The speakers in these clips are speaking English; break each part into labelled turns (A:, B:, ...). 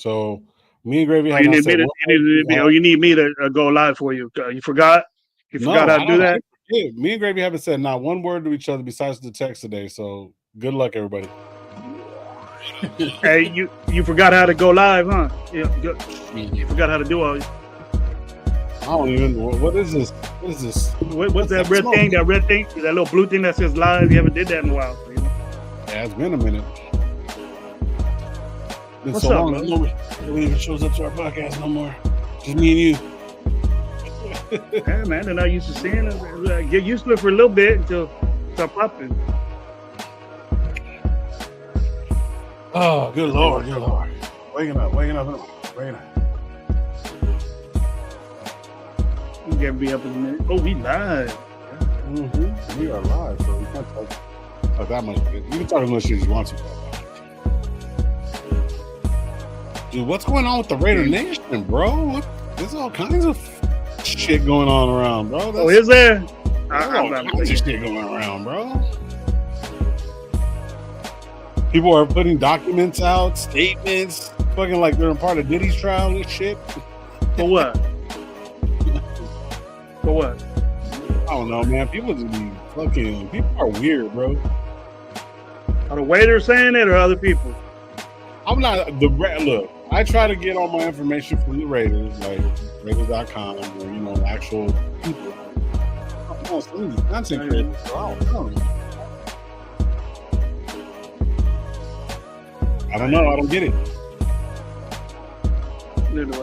A: So me and Gravy
B: Oh,
A: have
B: you
A: not
B: need
A: said
B: me to,
A: one word.
B: you need me to go live for you. You forgot? You forgot
A: No,
B: how
A: I
B: to do
A: don't. I
B: that?
A: didn't forget. Me and Gravy haven't said not one word to each other besides the text today. So good luck, everybody.
B: Hey, you forgot how to go live, huh? Yeah, you forgot how to do all.
A: I don't even know what is this. What is this?
B: What's that red
A: smoke?
B: thing? That red thing? That little blue thing that says live. You haven't did that in a while. So,
A: Yeah, it's been a minute. Been
B: What's
A: so
B: up,
A: long.
B: bro?
A: Nobody even shows up to our podcast no more. Just me and you.
B: Yeah, man. They're not used to seeing it. Get used to it for a little bit until start popping.
A: Oh, good Lord, good Lord. Waking up.
B: You gotta be up in a minute. Oh, we live.
A: Mm-hmm. We are live, so we can't talk that much. You can talk as much as you want to. Dude, what's going on with the Raider Nation, bro? There's all kinds of shit going on around, bro.
B: Is there?
A: All kinds of shit going around, bro. People are putting documents out, statements, fucking like they're a part of Diddy's trial and shit.
B: For what? For what?
A: I don't know, man. People are weird, bro.
B: Are the waiters saying it or other people?
A: I'm not look. I try to get all my information from the Raiders, like Raiders.com, or actual people. Oh, some of these content creators. I don't know. I don't get it.
B: Neither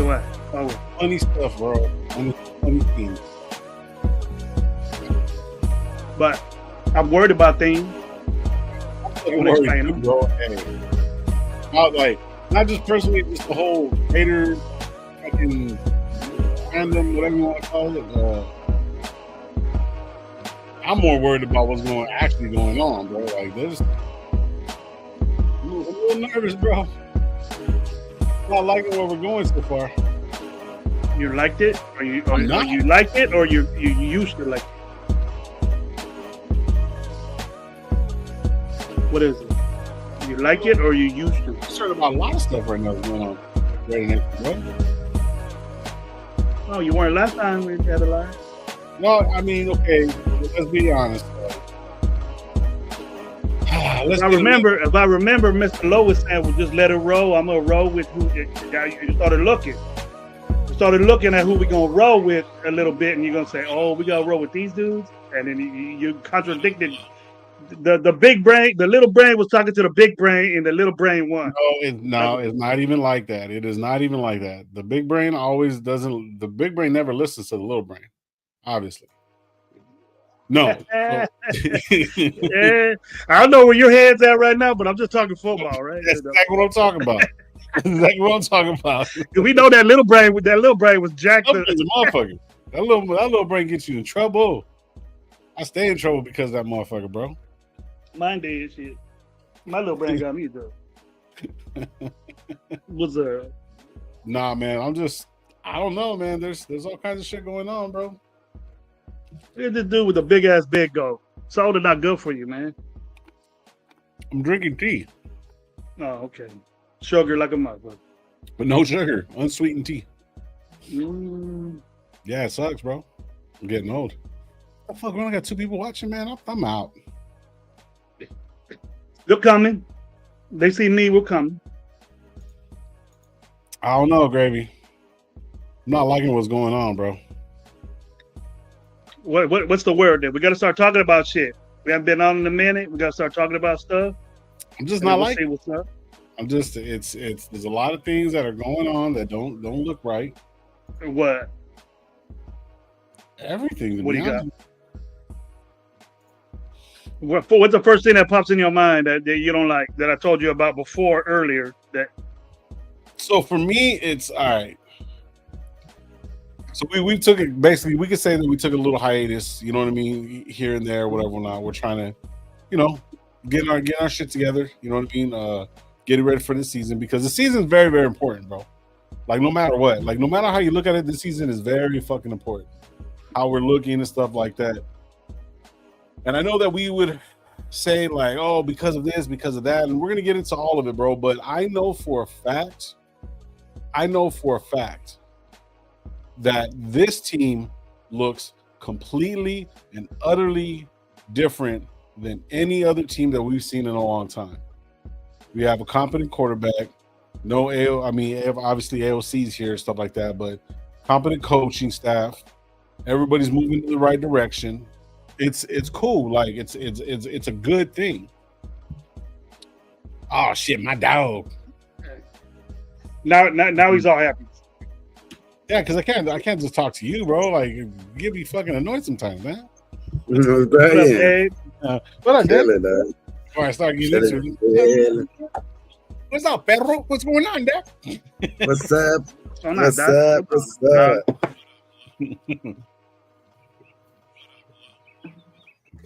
B: way. Oh,
A: funny stuff, bro. Funny things.
B: But I'm worried about things.
A: I'm worried too, bro. Hey. Like, not just personally, just the whole hater, fucking random, whatever you want to call it. I'm more worried about what's actually going on, bro. Like, I'm a little nervous, bro. Not liking where we're going so far.
B: You liked it, or you liked it, or you used to like it? What is it? You like it, or you used to?
A: I'm concerned about a lot of stuff right now going on.
B: Oh, you weren't last time we had a live.
A: No, I mean, okay. Let's be honest.
B: If I remember, Mr. Lowe was saying, "Well, just let it roll. I'm gonna roll with who." You started looking. You started looking at who we gonna roll with a little bit, and you're gonna say, "Oh, we gotta roll with these dudes," and then you contradicted. The big brain, the little brain was talking to the big brain, and the little brain won.
A: No, it's not even like that. It is not even like that. The big brain always doesn't. The big brain never listens to the little brain. Obviously. No.
B: Yeah, I don't know where your head's at right now, but I'm just talking football, right?
A: That's exactly what I'm talking about. Exactly what I'm talking about.
B: We know that little brain was jacked.
A: That brain's a motherfucker. That little brain gets you in trouble. I stay in trouble because of that motherfucker, bro.
B: Mine did shit. My little brain got me though. What's up?
A: Nah, man. I don't know, man. There's all kinds of shit going on, bro.
B: Where's this dude with a big ass bed go? Soda not good for you, man.
A: I'm drinking tea.
B: Oh, okay. Sugar like a motherfucker.
A: But no sugar. Unsweetened tea.
B: Mm.
A: Yeah, it sucks, bro. I'm getting old. What the fuck? We only got 2 people watching, man. I'm out.
B: They're coming. They see me, we're coming.
A: I don't know, Gravy. I'm not liking what's going on, bro.
B: What's the word then? We got to start talking about shit. We haven't been on in a minute. We got to start talking about stuff.
A: I'm just not liking.
B: What's up?
A: I'm just. It's. There's a lot of things that are going on that don't look right.
B: What?
A: Everything.
B: What do you got? What's the first thing that pops in your mind that you don't like, that I told you about before earlier?
A: So for me, it's all right. So we took it, basically, we could say that we took a little hiatus, you know what I mean, here and there, whatever. Not we're trying to, get our shit together, you know what I mean, getting ready for the season, because the season is very, very important, bro. Like no matter what, like no matter how you look at it, this season is very fucking important. How we're looking and stuff like that. And I know that we would say like, oh, because of this, because of that, and we're gonna get into all of it, bro. But I know for a fact that this team looks completely and utterly different than any other team that we've seen in a long time. We have a competent quarterback. No AO, I mean, obviously AOC's here and stuff like that, but competent coaching staff. Everybody's moving in the right direction. It's cool. Like it's a good thing. Oh shit, my dog.
B: Now he's all happy.
A: Yeah, because I can't just talk to you, bro. Like you get me fucking annoyed sometimes, man.
B: What up,
A: Dad? Before I start getting into it. What's up, perro? What's going on, Dad?
C: What's up? What's up? What's up?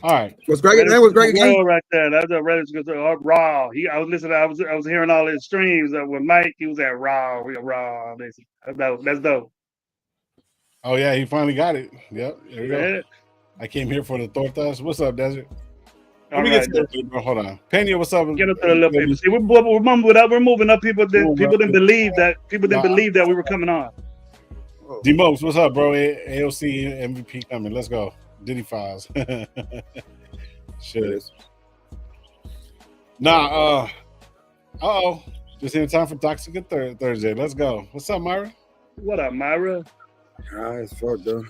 A: All right.
C: What's Greg? What's Greg again?
B: Right there. That's a Reddit's Raw. I was listening. I was hearing all his streams with Mike. He was at Raw. Raw. That's dope.
A: Oh yeah, he finally got it. Yep. There we go. I came here for the tortas. What's up, Desert? Let me get to it, bro. Hold on. Pena, what's up?
B: Get up to the little people. See, we're moving up. People didn't believe that we were coming on.
A: D-Mopes, what's up, bro? AOC MVP coming. Let's go. Diddy Files. Shit. Nah, just in time for Toxic Thursday. Let's go. What's up, Myra?
B: What up, Myra?
C: It's fuck though.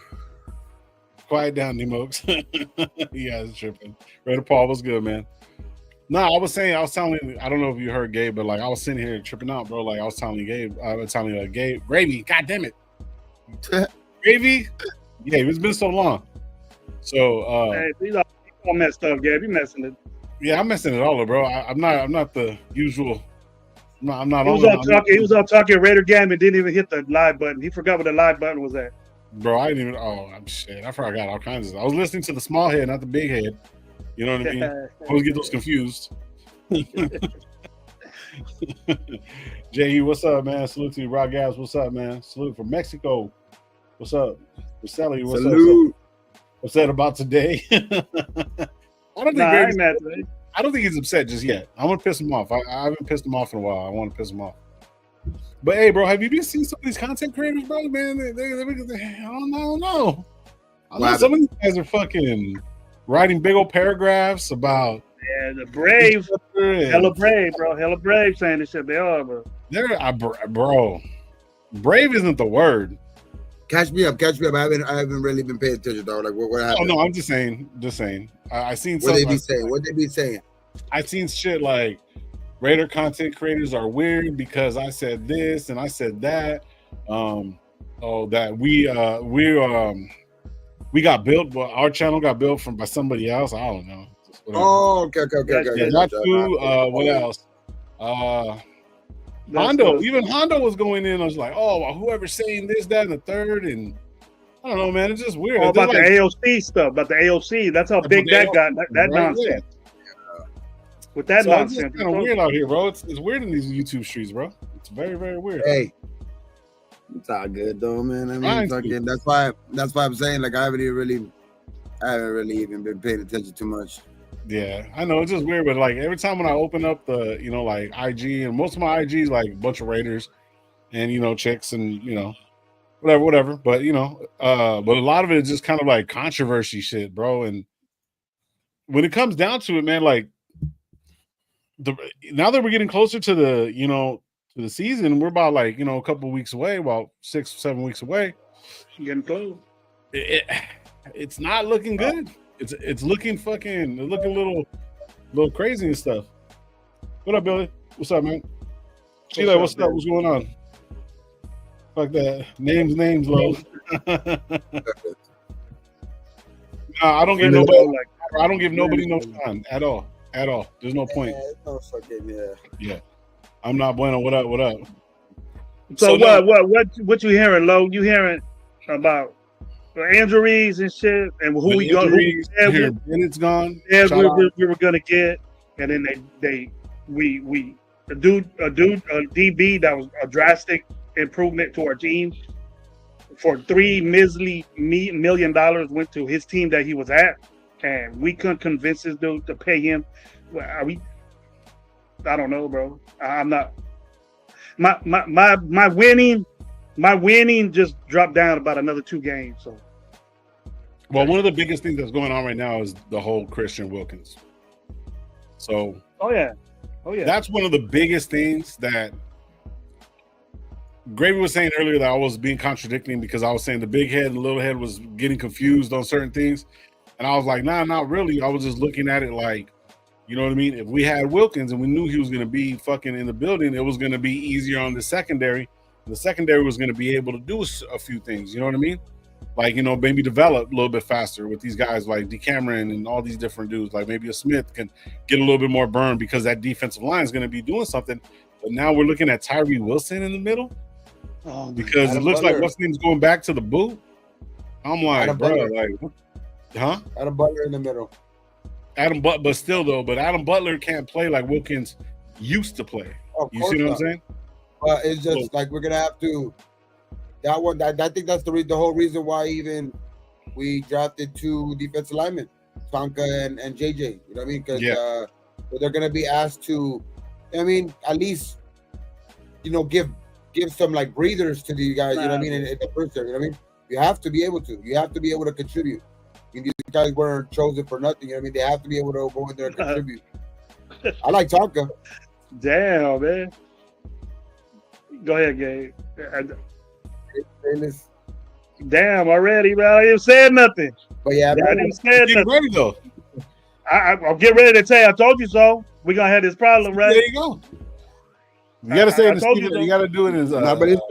A: Quiet down, D-Mopes. Yeah, it's tripping. Raider Paul, what's good, man? Nah, I was telling you, I don't know if you heard Gabe, but like I was sitting here tripping out, bro. Like I was telling Gabe, Gravy, god damn it. Gravy? Yeah, it's been so long. So
B: hey, he's all messed up, Gabe. You messing it.
A: Yeah, I'm messing it all up, bro. I'm not the usual. I'm not.
B: He was all talking Raider game and didn't even hit the live button. He forgot what the live button was at.
A: Bro, I didn't even. Oh, shit! I forgot all kinds of stuff. I was listening to the small head, not the big head. You know what I mean? I always get those confused. J.E., what's up, man? Salute to you, Rock Gabs. What's up, man? Salute from Mexico. What's up, Marcelli? What's up? What's that about today? I don't think he's upset just yet. I want to piss him off. I haven't pissed him off in a while. I want to piss him off. But hey, bro, have you been seeing some of these content creators, bro? Man, I don't know. Some of these guys are fucking writing big old paragraphs about.
B: Yeah, the Brave, hella brave, bro, hella brave saying this shit. They are, bro.
A: Bro, brave isn't the word.
C: Catch me up. I haven't really been paying attention, though. Like what happened?
A: Oh no, I'm just saying. I seen
C: what they be saying. What they be saying?
A: I seen shit like Raider content creators are weird because I said this and I said that. That we got built, but our channel got built by somebody else. I don't know.
C: Oh, okay.
A: Yeah, not true. What else? Hondo, even Hondo was going in. I was like, oh, well, whoever's saying this, that, and the third, and I don't know, man. It's just weird.
B: About the AOC stuff, about the AOC. That's how big that got. That nonsense. Yeah. With that nonsense,
A: it's kind of weird out here, bro. It's weird in these YouTube streets, bro. It's very, very weird.
C: Hey, it's all good though, man. I mean, that's why I'm saying like I haven't really even been paying attention too much.
A: Yeah, I know it's just weird, but like every time when I open up the, like IG, and most of my IG is like a bunch of Raiders and chicks and whatever. But but a lot of it is just kind of like controversy shit, bro. And when it comes down to it, man, like now that we're getting closer to the to the season, we're about like a couple of weeks away, about 6-7 weeks away.
B: Getting close.
A: It's not looking good. It's looking a little crazy and stuff. What up, Billy? What's up, man? Sheila, what's up? What's going on? Fuck that. Names, low. I don't give nobody no time at all. There's no point. Yeah. I'm not bueno. What up?
B: So what you hearing, Lo? You hearing about injuries and shit, and who we got?
A: Bennett's gone.
B: Yeah, we were gonna get, and then a DB that was a drastic improvement to our team for $3 million went to his team that he was at. and we couldn't convince this dude to pay him. Well, are we? I don't know, bro. I'm not. My winning just dropped down about another 2 games. So,
A: well, one of the biggest things that's going on right now is the whole Christian Wilkins. So,
B: oh yeah,
A: that's one of the biggest things that Gravy was saying earlier that I was being contradicting because I was saying the big head and the little head was getting confused on certain things. And I was like, nah, not really. I was just looking at it like, you know what I mean? If we had Wilkins and we knew he was going to be fucking in the building, it was going to be easier on the secondary. And the secondary was going to be able to do a few things. You know what I mean? Like, you know, maybe develop a little bit faster with these guys like D. Cameron and all these different dudes. Like maybe a Smith can get a little bit more burn because that defensive line is going to be doing something. But now we're looking at Tyree Wilson in the middle. Oh, because Adam it looks Butler. Like what's name's going back to the boot. I'm like, Adam bro, Butler. Like, huh?
C: Adam Butler in the middle.
A: Adam Butler, but still though, but Adam Butler can't play like Wilkins used to play. You see what I'm saying?
C: But it's just like we're gonna have to. That one, I think that's the whole reason why even we drafted 2 defensive linemen, Tonka and JJ. You know what I mean? Because they're gonna be asked to. I mean, at least give some like breathers to these guys. You know what I mean? In the first year, you know what I mean? You have to be able to. You have to be able to contribute. I mean, these guys weren't chosen for nothing. You know what I mean? They have to be able to go in there and contribute. I like Tonka.
B: Damn, man. Go ahead, Gabe. Damn, already, bro. I didn't say nothing.
C: But yeah,
B: I didn't say nothing.
A: Ready though.
B: I'll get ready to tell you. I told you so. We're gonna have this problem, right?
A: There you go. You gotta say it. You gotta do it as.
C: But it's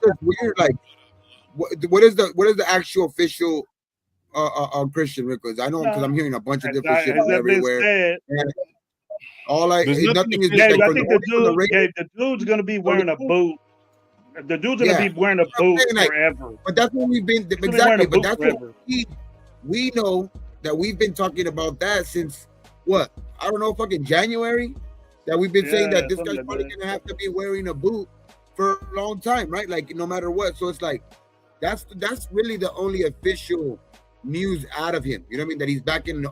C: just weird. Like, what is the actual official Christian records? I know because I'm hearing a bunch of different shit everywhere. All like nothing is.
B: Gabe, I think the dude's gonna be wearing a boot. The dude's gonna be wearing a boot forever.
C: But that's what we've been exactly. But that's what we know that we've been talking about that since what? I don't know, fucking January. That we've been saying that this guy's probably gonna have to be wearing a boot for a long time, right? Like no matter what. So it's like that's really the only official news out of him. You know what I mean? That he's back in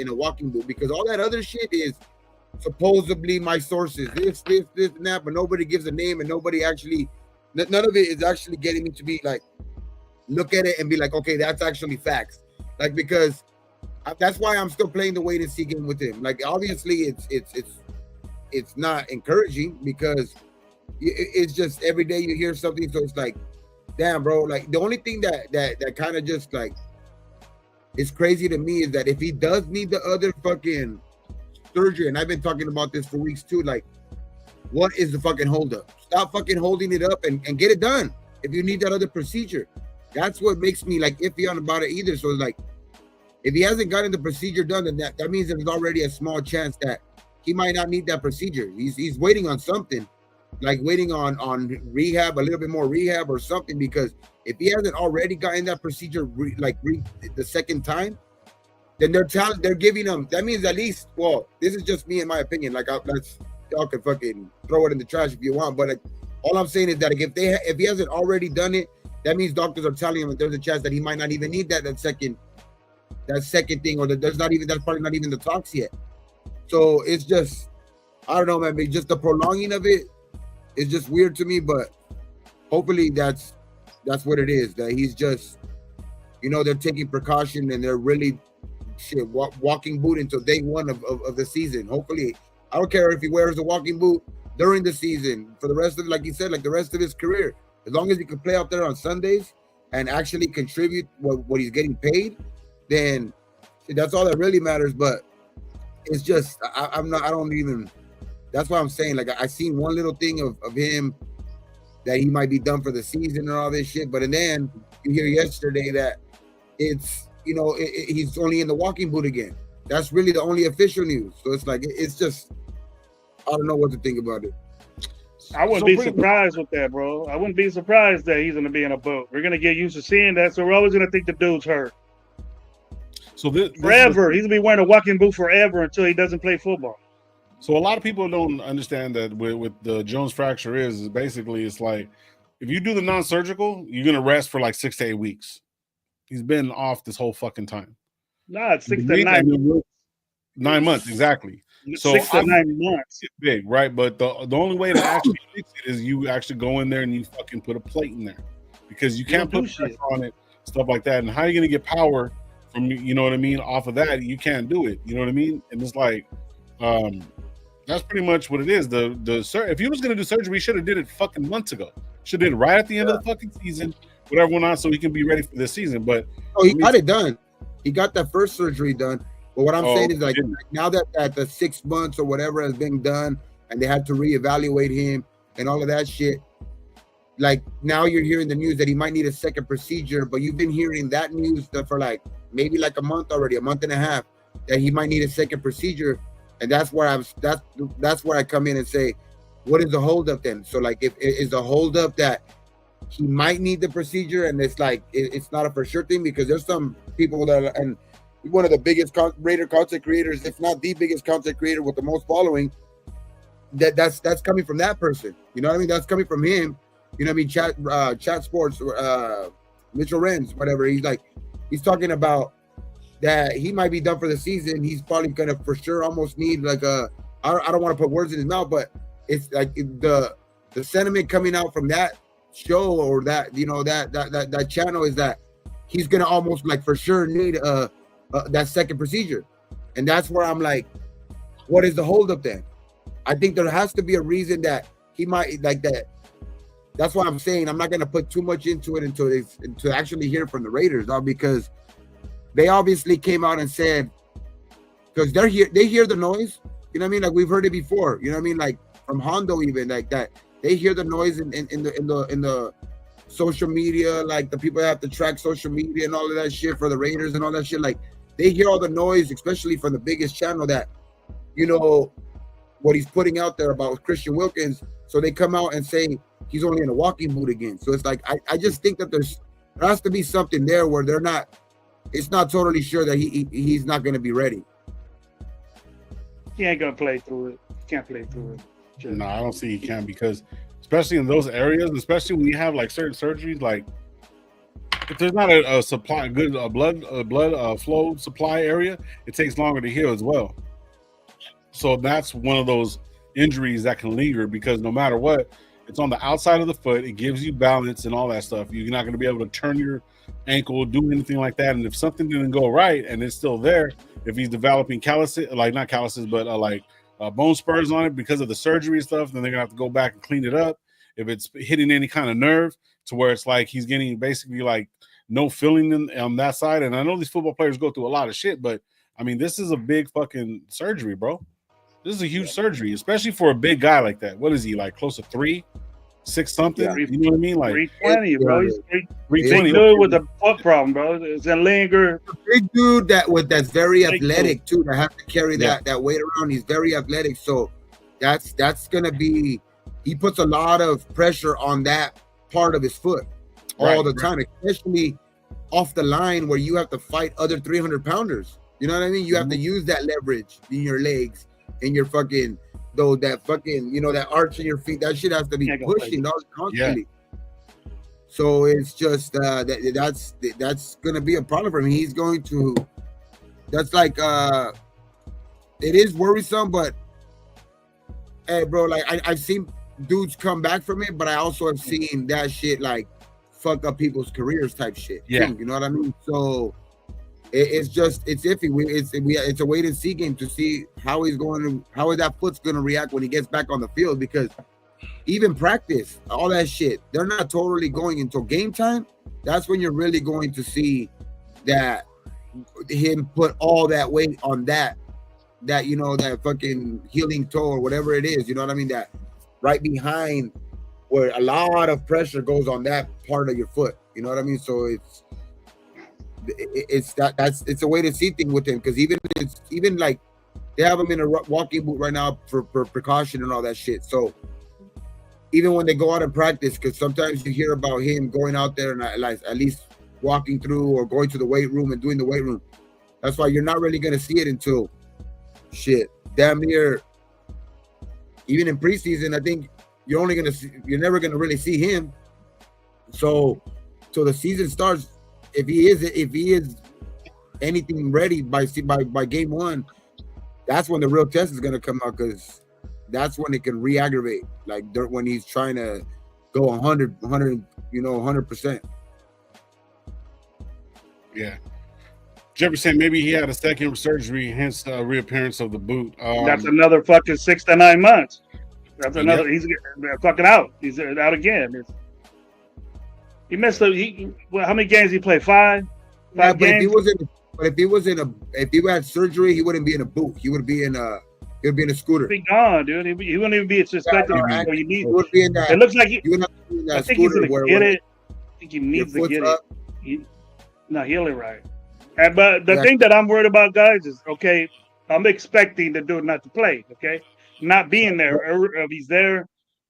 C: a walking boot, because all that other shit is supposedly my sources, this and that, but nobody gives a name and nobody actually, none of it is actually getting me to be like, look at it and be like, okay, that's actually facts. Like, because that's why I'm still playing the wait and see game with him. Like, obviously it's not encouraging because it's just every day you hear something. So it's like, damn, bro. Like the only thing that kind of just like is crazy to me is that if he does need the other fucking surgery, and I've been talking about this for weeks too, like what is the fucking holdup? Stop fucking holding it up and get it done. If you need that other procedure, that's what makes me like iffy on about it either. So it's like, if he hasn't gotten the procedure done, then that means there's already a small chance that he might not need that procedure. He's waiting on something, like waiting on rehab, a little bit more rehab or something, because if he hasn't already gotten that procedure the second time, then they're giving him, that means at least, well, this is just me in my opinion, like y'all can fucking throw it in the trash if you want, but all I'm saying is that if he hasn't already done it, that means doctors are telling him that there's a chance that he might not even need that second thing, or that's probably not even the talks yet. So it's just, I don't know, man, but just the prolonging of it is just weird to me, but hopefully that's what it is, that he's just, they're taking precaution and they're really walking boot until day one of the season. Hopefully, I don't care if he wears a walking boot during the season for the rest of, like you said, like the rest of his career, as long as he can play out there on Sundays and actually contribute what he's getting paid, then that's all that really matters. But it's just, that's why I'm saying, like, I seen one little thing of him that he might be done for the season and all this shit, but then you hear yesterday that it's, he's only in the walking boot again. That's really the only official news. So it's like, it's just, I don't know what to think about it.
B: I wouldn't be surprised with that, bro. I wouldn't be surprised that he's going to be in a boot. We're going to get used to seeing that, so we're always going to think the dude's hurt.
A: So
B: forever. He's going to be wearing a walking boot forever until he doesn't play football.
A: So a lot of people don't understand that with the Jones fracture is basically, it's like, if you do the non-surgical, you're going to rest for like 6 to 8 weeks. He's been off this whole fucking time.
B: Nah, it's 6 to 9 months.
A: 9 months, exactly. So
B: 6 to 9 months.
A: It's big, right? But the only way to actually fix it is you actually go in there and you fucking put a plate in there, because you can't put pressure on it, stuff like that. And how are you gonna get power from, you know what I mean, off of that? You can't do it. You know what I mean? And it's like, that's pretty much what it is. If he was gonna do surgery, he should have did it fucking months ago. Should have did it right at the end of the fucking season, whatever went on, so he can be ready for this season. But
C: he got it done. He got that first surgery done. But what I'm saying is, like, now that the 6 months or whatever has been done, and they had to reevaluate him and all of that shit, like, now you're hearing the news that he might need a second procedure. But you've been hearing that news for like maybe like a month already, a month and a half, that he might need a second procedure. And that's where I come in and say, what is the holdup then? So, like, if is the holdup that he might need the procedure, and it's like it's not a for sure thing, because there's some people that and one of the biggest Raider content creators, if not the biggest content creator with the most following, that's coming from that person. You know what I mean? That's coming from him. You know what I mean? Chat Sports, Mitchell Renz, whatever. He's talking about that he might be done for the season. He's probably gonna for sure almost need like I don't want to put words in his mouth, but it's like the sentiment coming out from that show or that, you know, that channel is that he's gonna almost like for sure need that second procedure. And that's where I'm like, what is the holdup then? I think there has to be a reason that he might like that. That's why I'm saying I'm not gonna put too much into it until actually hear from the Raiders, though, because they obviously came out and said, because they hear the noise. You know what I mean? Like, we've heard it before. You know what I mean? Like, from Hondo, even like that, they hear the noise in the social media. Like, the people that have to track social media and all of that shit for the Raiders and all that shit. Like, they hear all the noise, especially from the biggest channel that, you know, what he's putting out there about Christian Wilkins. So they come out and say he's only in a walking boot again. So it's like, I just think that there has to be something there where it's not totally sure that he's not going to be ready.
B: He ain't going to play through it. Can't play through it.
A: Sure. No, I don't see he can, because especially in those areas, especially when you have like certain surgeries, like if there's not a supply, good blood flow supply area, it takes longer to heal as well. So that's one of those injuries that can linger, because no matter what, it's on the outside of the foot. It gives you balance and all that stuff. You're not going to be able to turn your ankle, do anything like that. And if something didn't go right and it's still there, if he's developing calluses, like not calluses, but bone spurs on it because of the surgery and stuff, then they're gonna have to go back and clean it up. If it's hitting any kind of nerve to where it's like he's getting basically like no feeling on that side. And I know these football players go through a lot of shit, but I mean, this is a big fucking surgery, bro. This is a huge surgery, especially for a big guy like that. What is he, like close to 3'6" something? Yeah. You know what I mean? Like
B: 320, bro. He's 320. Big dude with a foot problem, bro. It's a linger.
C: A big dude that's very athletic too. That have to carry that weight around. He's very athletic, so that's gonna be. He puts a lot of pressure on that part of his foot all the time, especially off the line where you have to fight other 300-pounders. You know what I mean? You have to use that leverage in your legs. And your fucking that arch in your feet, that shit has to be pushing constantly. Yeah. So it's just that's gonna be a problem for him. He's going to. That's like it is worrisome, but hey, bro, like I've seen dudes come back from it, but I also have seen that shit like fuck up people's careers type shit. Yeah, too, you know what I mean? So. It's iffy. It's a wait and see game to see how that foot's going to react when he gets back on the field, because even practice, all that shit, they're not totally going until game time. That's when you're really going to see that him put all that weight on that that fucking healing toe or whatever it is. You know what I mean? That right behind where a lot of pressure goes on that part of your foot. You know what I mean? So it's a way to see thing with him, because even like they have him in a walking boot right now for precaution and all that shit. So even when they go out and practice, because sometimes you hear about him going out there and at least walking through or going to the weight room and doing the weight room. That's why you're not really gonna see it until damn near even in preseason. I think you're never gonna really see him. So till the season starts. If he is anything ready by game one, that's when the real test is gonna come out, because that's when it can re-aggravate, like when he's trying to go 100%.
A: Yeah. Jefferson, maybe he had a second surgery, hence reappearance of the boot.
B: That's another fucking 6 to 9 months. That's another. He's fucking out. He's out again. He missed. How many games he played? 5
C: But
B: games.
C: if he had surgery, he wouldn't be in a boot. He would be in a. He would be in a scooter.
B: He'd be gone, dude. He wouldn't even be suspected.
C: He would be in that.
B: It looks like
C: I
B: think he's gonna get it. I think he needs to get
C: it.
B: He'll it right. But the thing that I'm worried about, guys, is okay. I'm expecting the dude not to play. Okay, not being there. If he's there,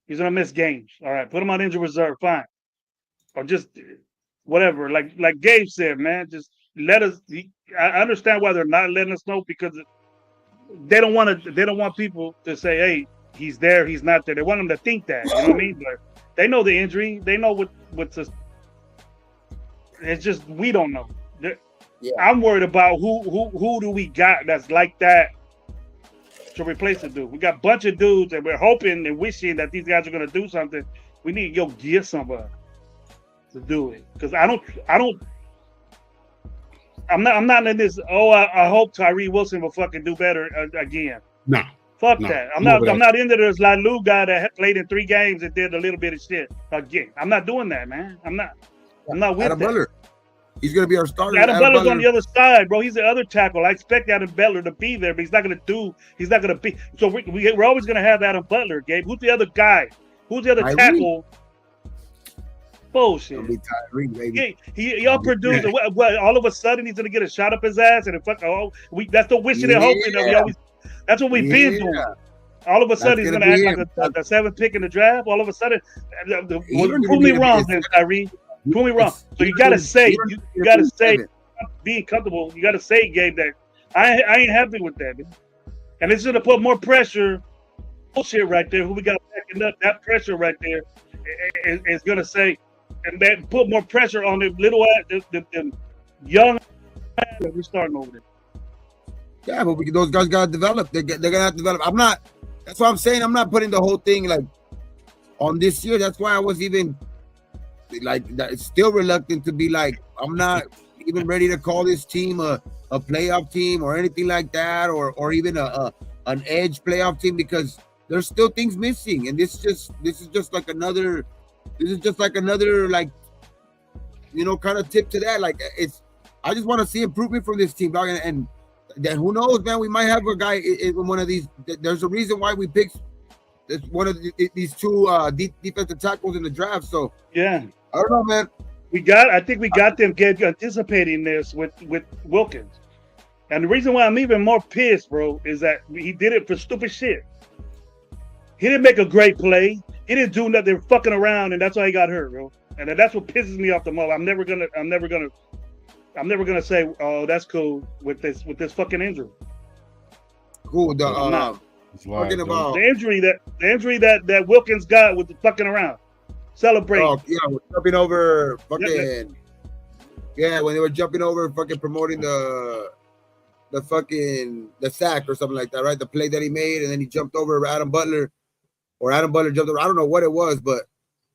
B: he's gonna miss games. All right, put him on injured reserve. Fine, or just whatever. Like Gabe said, man, just let us. I understand why they're not letting us know, because they don't want to. They don't want people to say, "Hey, he's there, he's not there." They want them to think that. You know what I mean? But they know the injury. They know what's. It's just we don't know. I'm worried about who do we got that's like that to replace the dude. We got a bunch of dudes, and we're hoping and wishing that these guys are going to do something. We need to get somebody to do it, because I'm not in this. I hope Tyree Wilson will fucking do better again.
A: No,
B: fuck that. I'm not into this Lou guy that played in 3 games and did a little bit of shit again. I'm not doing that, man. I'm not with
C: Adam
B: that.
C: Butler. He's going to be our starter.
B: Adam Butler's on the other side, bro. He's the other tackle. I expect Adam Butler to be there, but he's not going to be. So we're always going to have Adam Butler, Gabe. Who's the other guy? Who's the other tackle? Bullshit.
C: Tyree, baby.
B: He outproduced. What, all of a sudden, he's going to get a shot up his ass, and that's the wishing and hoping that we always. That's what we've been doing. All of a sudden, he's going to act like the 7th pick in the draft. All of a sudden, prove me wrong, then, Tyree. Prove me wrong. So you gotta say, being comfortable. You gotta say, Gabe, that I ain't happy with that, man. And it's gonna put more pressure. Bullshit right there. Who we got backing up? That pressure right there is gonna say, and that put more pressure on the little the young that we're starting over there.
C: Yeah, but those guys gotta develop. They're gonna have to develop. That's why I'm saying I'm not putting the whole thing like on this year. That's why I was even. Like that, still reluctant to be like, I'm not even ready to call this team a playoff team or anything like that, or even an edge playoff team, because there's still things missing, and this is just like another like, you know, kind of tip to that. Like I just want to see improvement from this team, dog, and then who knows, man, we might have a guy in one of these. There's a reason why we picked one of these 2 defensive tackles in the draft. So
B: yeah.
C: I don't know, man.
B: I think we got them anticipating this with Wilkins. And the reason why I'm even more pissed, bro, is that he did it for stupid shit. He didn't make a great play. He didn't do nothing fucking around, and that's why he got hurt, bro. And that's what pisses me off the most. I'm never gonna say, oh, that's cool with this fucking injury.
C: Cool. Talking about
B: the injury that Wilkins got with the fucking around. Celebrating.
C: Oh, yeah, we're jumping over fucking. Yeah, when they were jumping over fucking promoting the sack or something like that, right? The play that he made, and then he jumped over Adam Butler, or Adam Butler jumped over. I don't know what it was, but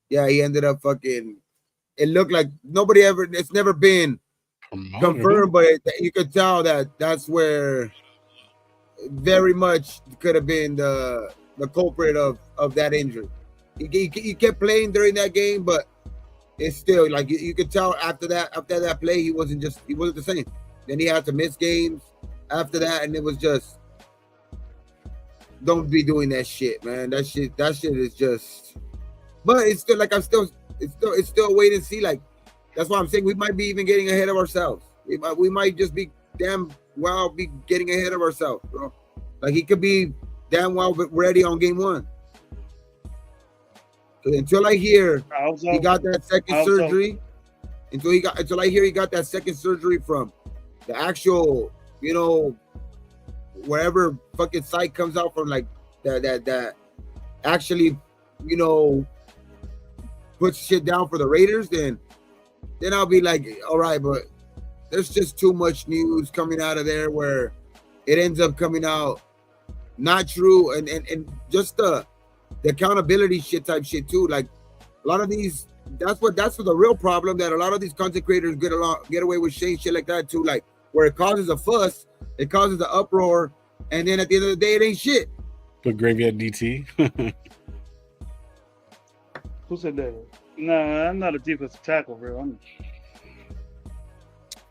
C: yeah, he ended up fucking. It looked like it's never been confirmed, but you could tell that's where very much could have been the culprit of that injury. He kept playing during that game, but it's still like you could tell after that play he wasn't the same. Then he had to miss games after that, and it was just, don't be doing that shit, man. That shit is just. But it's still like it's still wait and see. Like that's why I'm saying we might be even getting ahead of ourselves. We might just be damn well be getting ahead of ourselves, bro. Like he could be damn well ready on game 1. Until I hear he got that second surgery, until I hear he got that second surgery from the actual, you know, wherever fucking site comes out from, like that actually, you know, puts shit down for the Raiders, then I'll be like, all right, but there's just too much news coming out of there where it ends up coming out not true, and just the accountability shit type shit too. Like a lot of these, that's what the real problem, that a lot of these content creators get away with saying shit like that too, like where it causes a fuss, it causes an uproar, and then at the end of the day, it ain't shit.
A: Put Gravy at DT.
B: Who said that? Nah, I'm not a defensive tackle, bro.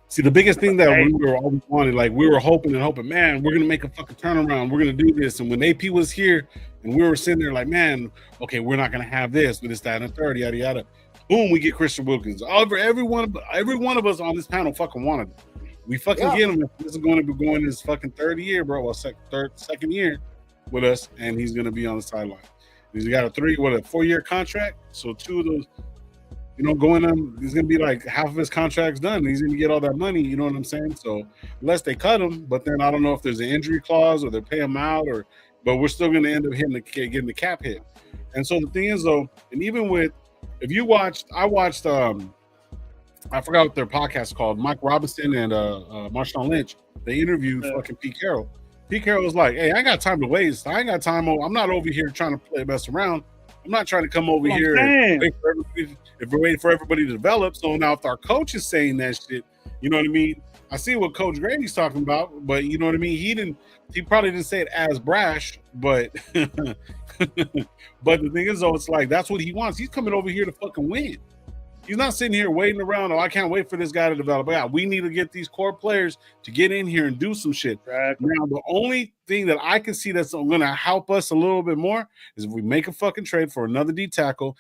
A: See, the biggest thing that we were always wanted, like we were hoping, man, we're gonna make a fucking turnaround. We're gonna do this. And when AP was here, and we were sitting there like, man, okay, we're not gonna have this, but it's that and a third, yada yada. Boom, we get Christian Wilkins. Every one of us on this panel fucking wanted it. We fucking get him. This is going to be going his fucking third year, bro. Well, second year with us, and he's gonna be on the sideline. He's got a 4-year contract. So 2 of those, going on, he's gonna be like half of his contract's done. He's gonna get all that money. You know what I'm saying? So unless they cut him, but then I don't know if there's an injury clause or they pay him out, but we're still gonna end up getting the cap hit. And so the thing is though, and even with, I watched I forgot what their podcast is called, Mike Robinson and Marshawn Lynch. They interviewed fucking Pete Carroll. Pete Carroll was like, hey, I ain't got time to waste. I ain't got time. I'm not over here trying to mess around. I'm not trying to come over here and wait for everybody to develop. So now if our coach is saying that shit, you know what I mean? I see what Coach Grady's talking about, but you know what I mean? He probably didn't say it as brash, but but the thing is though, it's like that's what he wants. He's coming over here to fucking win. He's not sitting here waiting around. Oh, I can't wait for this guy to develop. Yeah, we need to get these core players to get in here and do some shit. Exactly. Now, the only thing that I can see that's going to help us a little bit more is if we make a fucking trade for another D tackle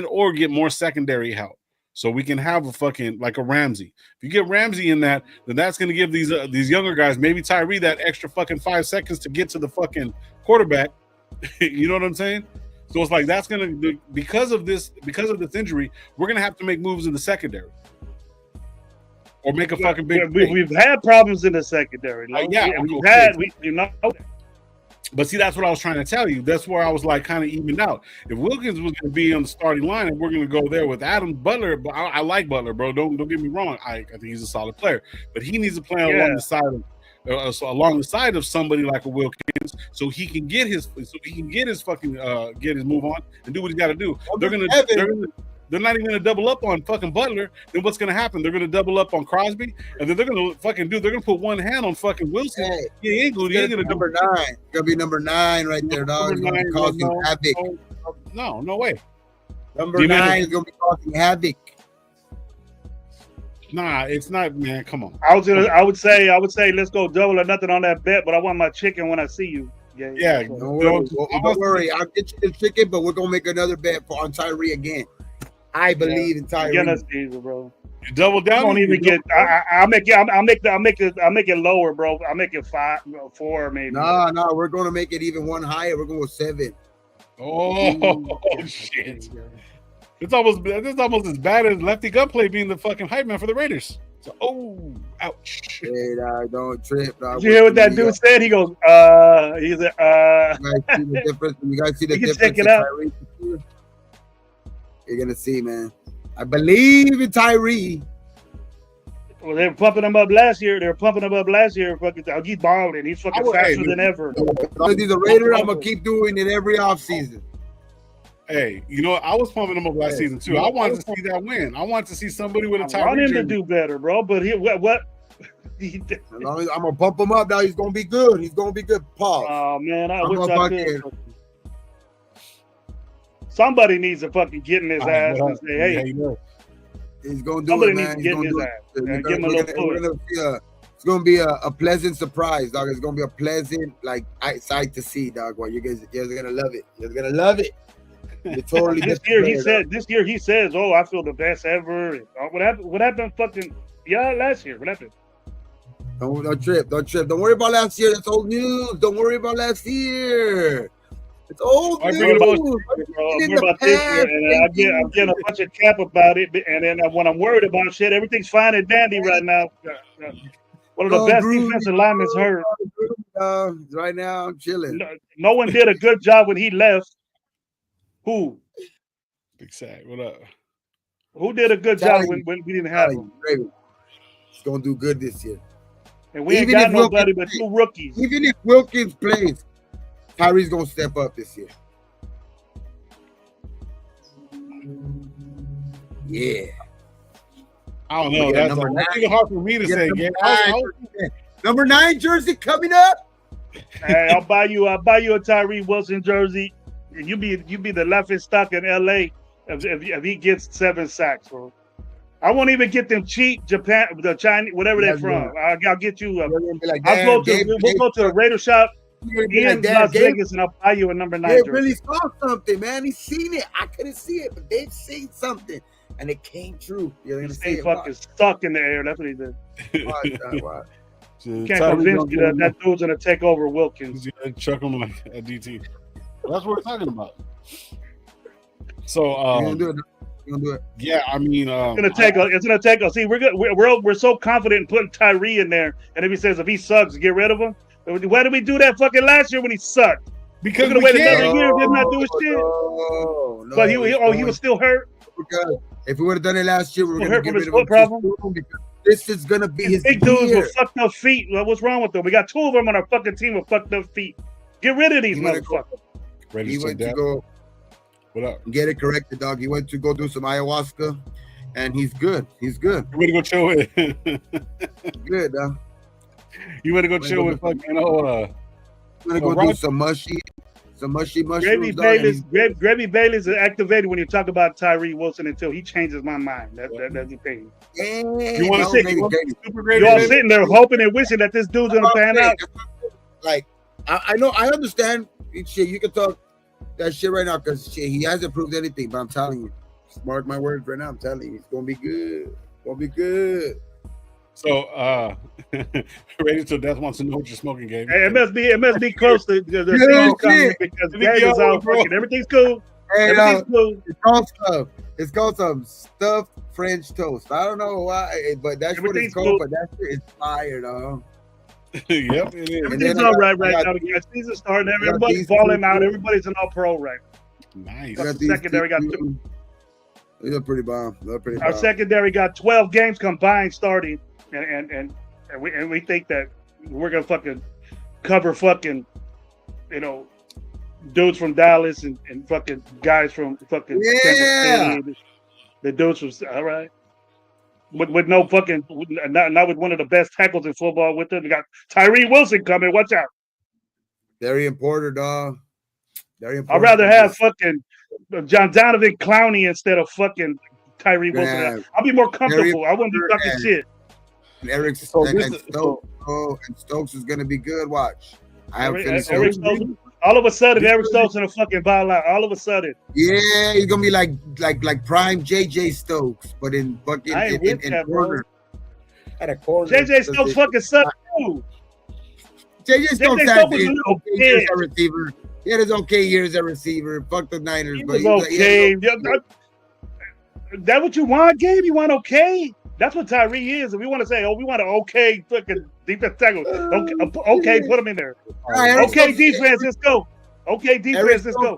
A: or get more secondary help, so we can have a fucking like a Ramsey. If you get Ramsey in that, then that's going to give these younger guys, maybe Tyree, that extra fucking 5 seconds to get to the fucking quarterback. You know what I'm saying? So it's like that's gonna because of this injury, we're gonna have to make moves in the secondary, or make a fucking big.
B: We've had problems in the secondary. We know.
A: But see, that's what I was trying to tell you. That's where I was like kind of evened out. If Wilkins was going to be on the starting line, and we're going to go there with Adam Butler, but I like Butler, bro. Don't get me wrong. I think he's a solid player, but he needs to play along the side of. Along the side of somebody like a Wilkins, so he can get his fucking get his move on and do what he's got to do. They're not even gonna double up on fucking Butler. Then what's gonna happen? They're gonna double up on Crosby, and then they're gonna put one hand on fucking Wilson.
C: Hey,
A: he ain't gonna
C: number 9. It's gonna be number 9 right there, dog. It's gonna be causing havoc.
A: No way.
C: Number 9 is gonna be causing havoc.
A: Nah, it's not, man. Come on.
B: I would say, let's go double or nothing on that bet. But I want my chicken when I see you.
C: Yeah. Don't worry. I'll get you the chicken, but we're gonna make another bet on Tyree again. I believe in Tyree.
B: Bro.
A: You double down.
B: I don't even get. I'll make it lower, bro. I'll make it 5, 4, maybe.
C: No. We're gonna make it even one higher. We're going with 7.
A: Oh shit. It's almost as bad as Lefty Gunplay being the fucking hype man for the Raiders. So, ouch.
C: Hey, dog, don't trip, dog.
B: Did you hear what that dude said? He goes, he's a,
C: You guys see the difference? You guys see the difference?
B: Check it out.
C: You're gonna see, man. I believe in Tyree.
B: Well, they were pumping him up last year. Fucking, he's balling. He's fucking faster than ever.
C: As long as he's a Raider, I'm gonna keep doing it every offseason.
A: Hey, I was pumping him up last season too. I wanted to see that win. I wanted to see somebody with a Tyree.
B: I want him to do better, bro. But what?
C: As long as I'm gonna bump him up now, he's gonna be good. He's gonna be good. Pause.
B: Oh man, I wish I could. Somebody needs to fucking get in his ass and say, "Hey,
C: he's gonna do it, man.
B: He's gonna do it. Give him a little push."
C: It's gonna be a pleasant surprise, dog. It's gonna be a pleasant sight to see, dog. Well, you guys are gonna love it. You're gonna love it. Totally
B: this year he says, "Oh, I feel the best ever." What happened? Fucking last year. What happened?
C: Don't trip. Don't worry about last year. That's old news. Don't worry about last year. It's old news.
B: I'm about this year, and I'm getting a bunch of crap about it. And then when I'm worried about shit, everything's fine and dandy right now. One of the best defensive linemen hurt.
C: Right now, I'm chilling.
B: No one did a good job when he left. Who?
A: Big Sack, what up?
B: Who did a good job when we didn't have him?
C: He's gonna do good this year.
B: And we ain't got nobody but 2 rookies.
C: Even if Wilkins plays, Tyree's gonna step up this year. Yeah.
A: I don't know. That's hard for me to say.
C: Number 9 jersey coming up.
B: Hey, I'll buy you a Tyree Wilson jersey. And you be the laughing stock in LA if he gets 7 sacks, bro. I won't even get them cheap Japan, the Chinese, whatever they're from. I'll get you. We'll go to the Raider shop in Las Vegas, and I'll buy you a number 9 jersey.
C: Really saw something, man. He's seen it. I couldn't see it, but they've seen something, and it came true.
B: He fucking stuck in the air. That's what he did.
C: Wow.
B: You can't convince me that dude's gonna take over Wilkins.
A: Chuck him like a DT. That's what we're talking about. So,
C: you gonna do it.
A: Yeah, I mean,
B: it's gonna take us. See, we're so confident in putting Tyree in there, and if he says if he sucks, get rid of him. Why did we do that fucking last year when he sucked?
A: Because
B: we're gonna wait another year, did not do his shit.
C: No,
B: but he was still hurt.
C: Because if we would have done it last year, we were gonna get rid of him.
B: Problem.
C: This is gonna be his
B: big dudes with fucked up feet. What's wrong with them? We got 2 of them on our fucking team with fucked up feet. Get rid of these motherfuckers.
C: He went to go.
A: What up?
C: Get it corrected, dog. He went to go do some ayahuasca, and he's good. He's good.
A: You want to go chill with?
C: Good, dog.
A: You want to go chill with fucking
C: I'm gonna go do some mushy mushrooms.
B: Gravy Bailey's activated when you talk about Tyree Wilson until he changes my mind. That's the thing.
A: You want to sit?
B: You're all sitting there hoping and wishing that this dude's gonna pan out.
C: Like I know, I understand. Shit, you can talk that shit right now because he hasn't proved anything. But I'm telling you, mark my words right now. I'm telling you, it's gonna be good. Gonna be good.
A: So, Ready Till Death wants to know what you're smoking, Gabe.
B: Hey, it must be close to the season coming because Gabe is out fucking. Everything's cool.
C: Hey, cool. It's called some stuffed French toast. I don't know why, but that's what it's called. Cool. But that shit is fire, dog.
A: Yep, it is.
B: Everything's all right now. The season starting. Everybody's balling out. Everybody's an all-pro right.
A: Nice.
B: Our secondary got 2.
C: They're pretty bomb.
B: Our secondary got 12 games combined starting, and we think that we're gonna fucking cover fucking, dudes from Dallas and fucking guys from fucking Tennessee. The dudes from all right. With no fucking not with one of the best tackles in football with them. We got Tyree Wilson coming. Watch out.
C: Very important, dog. Very important.
B: I'd rather have fucking Donovan Clowney instead of fucking Tyree Wilson. Yeah. I'll be more comfortable. I wouldn't be talking shit.
C: And and Stokes is gonna be good. Watch. I have finished.
B: All of a sudden, Eric Stokes in a fucking ball out. All of a sudden.
C: Yeah, he's gonna be like prime JJ Stokes, but in fucking in corner. At a corner.
B: JJ Stokes fucking sucked too.
C: JJ Stokes had his okay years as a receiver. He had his okay years as a receiver. Fuck the Niners, but
B: he's okay. That what you want, Gabe? You want okay? That's what Tyree is. And we want to say, we want an okay fucking defense tackle. Okay, put him in there. Okay, defense, let's go. Okay, defense, let's go.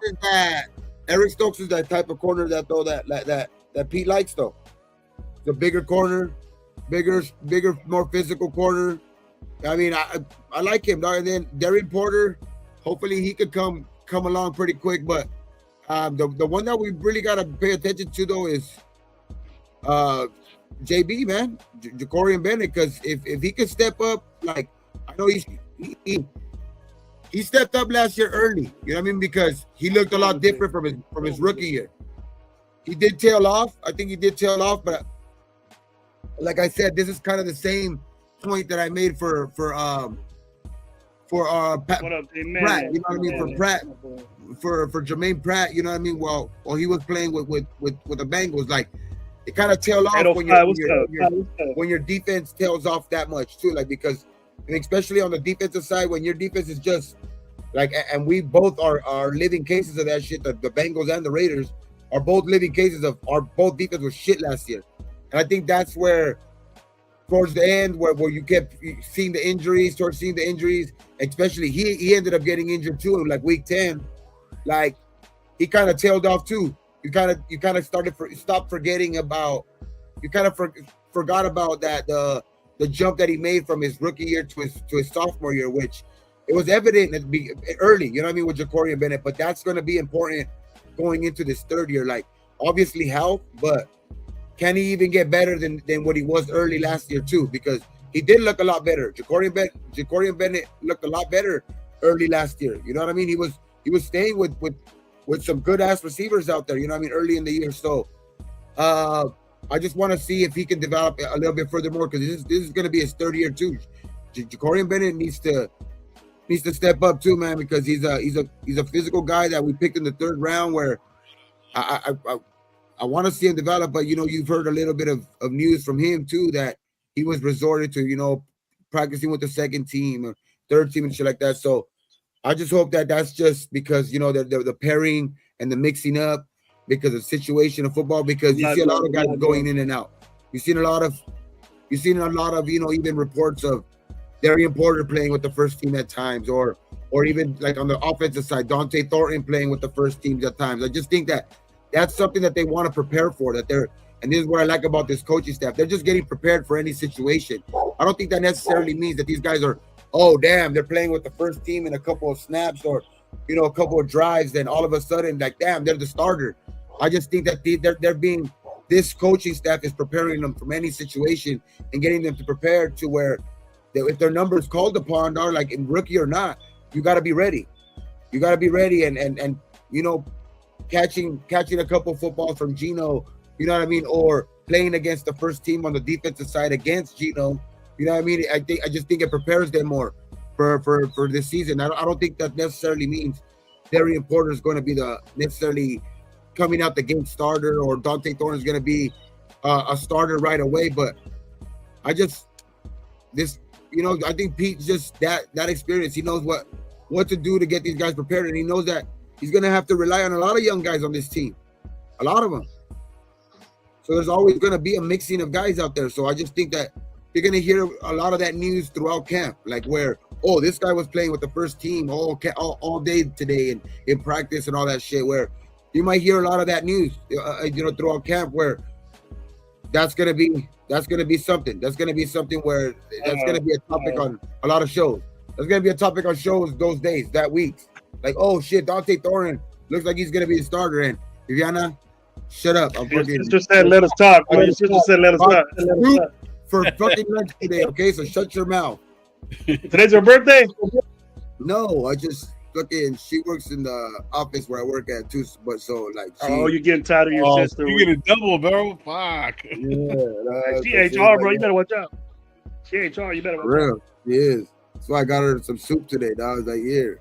C: Eric Stokes is that type of corner that Pete likes, though. The bigger corner, bigger, more physical corner. I mean, I like him, dog. And then Darren Porter, hopefully he could come along pretty quick. But the one that we really got to pay attention to, though, is JB, man, Jacorian Bennett, because if he could step up, like I know he stepped up last year early, you know what I mean? Because he looked a lot different from his rookie year. He did tail off. I think he did tail off, but like I said, this is kind of the same point that I made for Pratt, you know what I mean? For Pratt, for Jermaine Pratt, you know what I mean? Well, he was playing with the Bengals, like. It kind of tail off when your defense tails off that much too, like because especially on the defensive side when your defense is just like, and we both are living cases of that shit. The Bengals and the Raiders are both living cases of our both defense was shit last year, and I think that's where towards the end where you kept seeing the injuries, especially he ended up getting injured too in like week 10, like he kind of tailed off too. You kind of stopped forgetting about. You kind of forgot about that the the jump that he made from his rookie year to his sophomore year, which it was evident early, you know what I mean, with Ja'Cory Bennett, but that's going to be important going into this third year. Like, obviously health, but can he even get better than what he was early last year too? Because he did look a lot better. Ja'Cory Bennett looked a lot better early last year. You know what I mean? He was staying with some good ass receivers out there. You know what I mean? Early in the year. So I just want to see if he can develop a little bit further more, because this is going to be his third year too. Ja'Cory Bennett needs to step up too, man, because he's a physical guy that we picked in the third round. Where I want to see him develop, but you've heard a little bit of news from him too that he was resorted to practicing with the second team or third team and shit like that. So I just hope that that's just because the pairing and the mixing up because of the situation of football, because you see a lot of guys going in and out. You've seen a lot of even reports of Darian Porter playing with the first team at times, or even like on the offensive side, Dante Thornton playing with the first teams at times. I just think that that's something that they want to prepare for, and this is what I like about this coaching staff. They're just getting prepared for any situation. I don't think that necessarily means that these guys are, oh damn, they're playing with the first team in a couple of snaps or a couple of drives, then all of a sudden, like, damn, they're the starter. I just think that this coaching staff is preparing them from any situation and getting them to prepare to where if their number is called upon, are like in rookie or not, you got to be ready. You got to be ready and catching a couple footballs from Gino, you know what I mean, or playing against the first team on the defensive side against Gino, you know what I mean. I just think it prepares them more for this season. I don't think that necessarily means Darian Porter is going to be the necessarily coming out the game starter, or Dante Thornton is going to be a starter right away. But I think Pete's just that experience. He knows what to do to get these guys prepared, and he knows that he's going to have to rely on a lot of young guys on this team, a lot of them. So there's always going to be a mixing of guys out there. So I just think that you're going to hear a lot of that news throughout camp, like where, oh, this guy was playing with the first team all day today and in practice and all that shit, where you might hear a lot of that news, throughout camp, where that's going to be something. That's going to be something where that's going to be a topic on a lot of shows. That's going to be a topic on shows those days, that week. Like, oh shit, Dante Thornton looks like he's going to be a starter. And Viviana, shut up.
B: Your sister said let us talk. Your sister said let us talk.
C: For fucking lunch today, okay? So shut your mouth.
B: Today's her birthday?
C: No, I just fucking, she works in the office where I work at too, but so like
B: you're getting tired of your sister.
A: You get a double, bro. Fuck.
C: Yeah,
B: she HR, bro. You better watch out. She HR, you better watch out.
C: Real, she is. So I got her some soup today. That was like, here.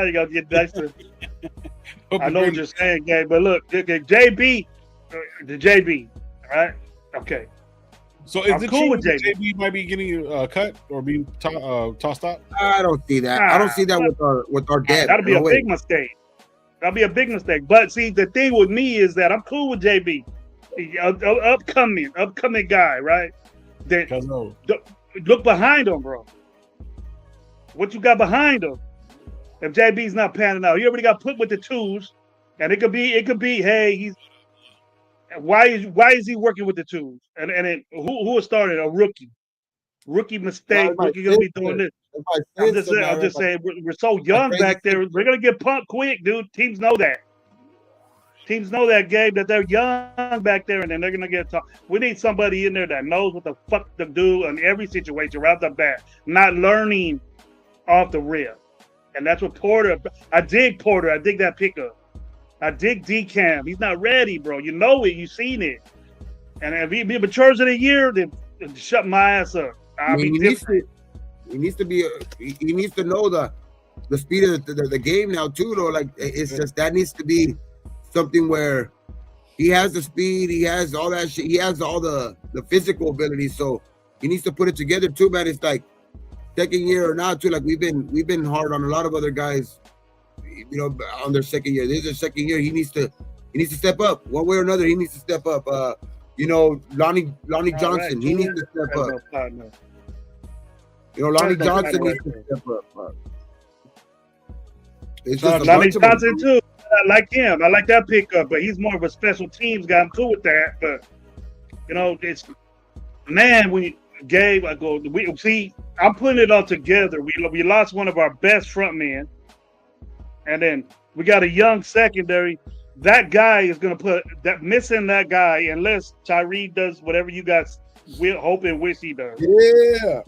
B: You gotta get nicer. I know what you're saying, Gabe, but look, JB, the JB, all right? Okay.
A: So is it cool with JB might be getting cut or being tossed out?
C: I don't see that. I don't see that with our depth.
B: That'll be a big mistake. That'll be a big mistake. But see, the thing with me is that I'm cool with JB, upcoming guy, right? Then look behind him, bro. What you got behind him? If JB's not panning out, he already got put with the twos, and it could be, hey, why is he working with the twos? And then who started? A rookie mistake. Rookie gonna be doing this. I'm just saying we're so young back there. We're gonna get pumped quick, dude. Teams know that. Teams know that, Gabe, that they're young back there, and then they're gonna get tough. We need somebody in there that knows what the fuck to do in every situation right off the bat, not learning off the rip. And that's what Porter. I dig Porter. I dig that pickup. I dig D-Cam. He's not ready, bro. You know it. You seen it. And if he matures in a year, then shut my ass up.
C: He needs to know the speed of the game now too, though. Like, it's just that needs to be something where he has the speed, he has all that shit, he has all the physical ability. So he needs to put it together too, man. It's like second year or not too. Like we've been hard on a lot of other guys, on their second year. This is their second year. He needs to step up one way or another. He needs to step up. Lonnie Johnson. He needs to step up. Lonnie Johnson needs to step up. It's just
B: Lonnie Johnson too. I like him. I like that pickup, but he's more of a special teams guy. I'm cool with that. But it's when Gabe, I go, we see, I'm putting it all together. We lost one of our best front men, and then we got a young secondary. That guy is going to put that missing that guy unless Tyree does whatever you guys hope and wish he does.
C: Yeah.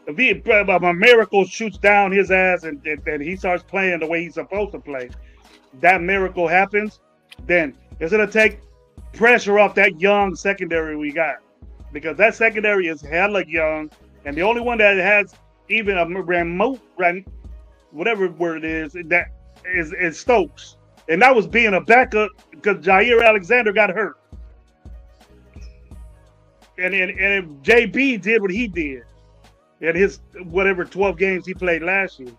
B: If he a miracle shoots down his ass and he starts playing the way he's supposed to play, that miracle happens, then it's going to take pressure off that young secondary we got. Because that secondary is hella young, and the only one that has even a remote, whatever word it is, that is Stokes. And that was being a backup because Jair Alexander got hurt. And JB did what he did in his whatever 12 games he played last year.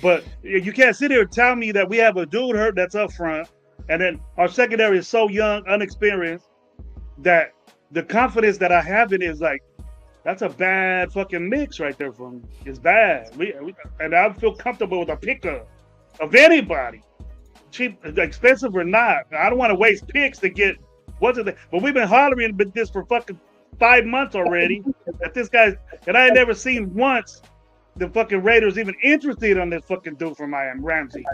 B: But you can't sit here and tell me that we have a dude hurt that's up front, and then our secondary is so young, unexperienced, that the confidence that I have in it is like, that's a bad fucking mix right there for me. It's bad. And I feel comfortable with a pickup of anybody. Cheap, expensive or not. I don't want to waste picks to get what's it. But we've been hollering about this for fucking 5 months already. That this guy, and I had never seen once the fucking Raiders even interested on this fucking dude from Miami, Ramsey.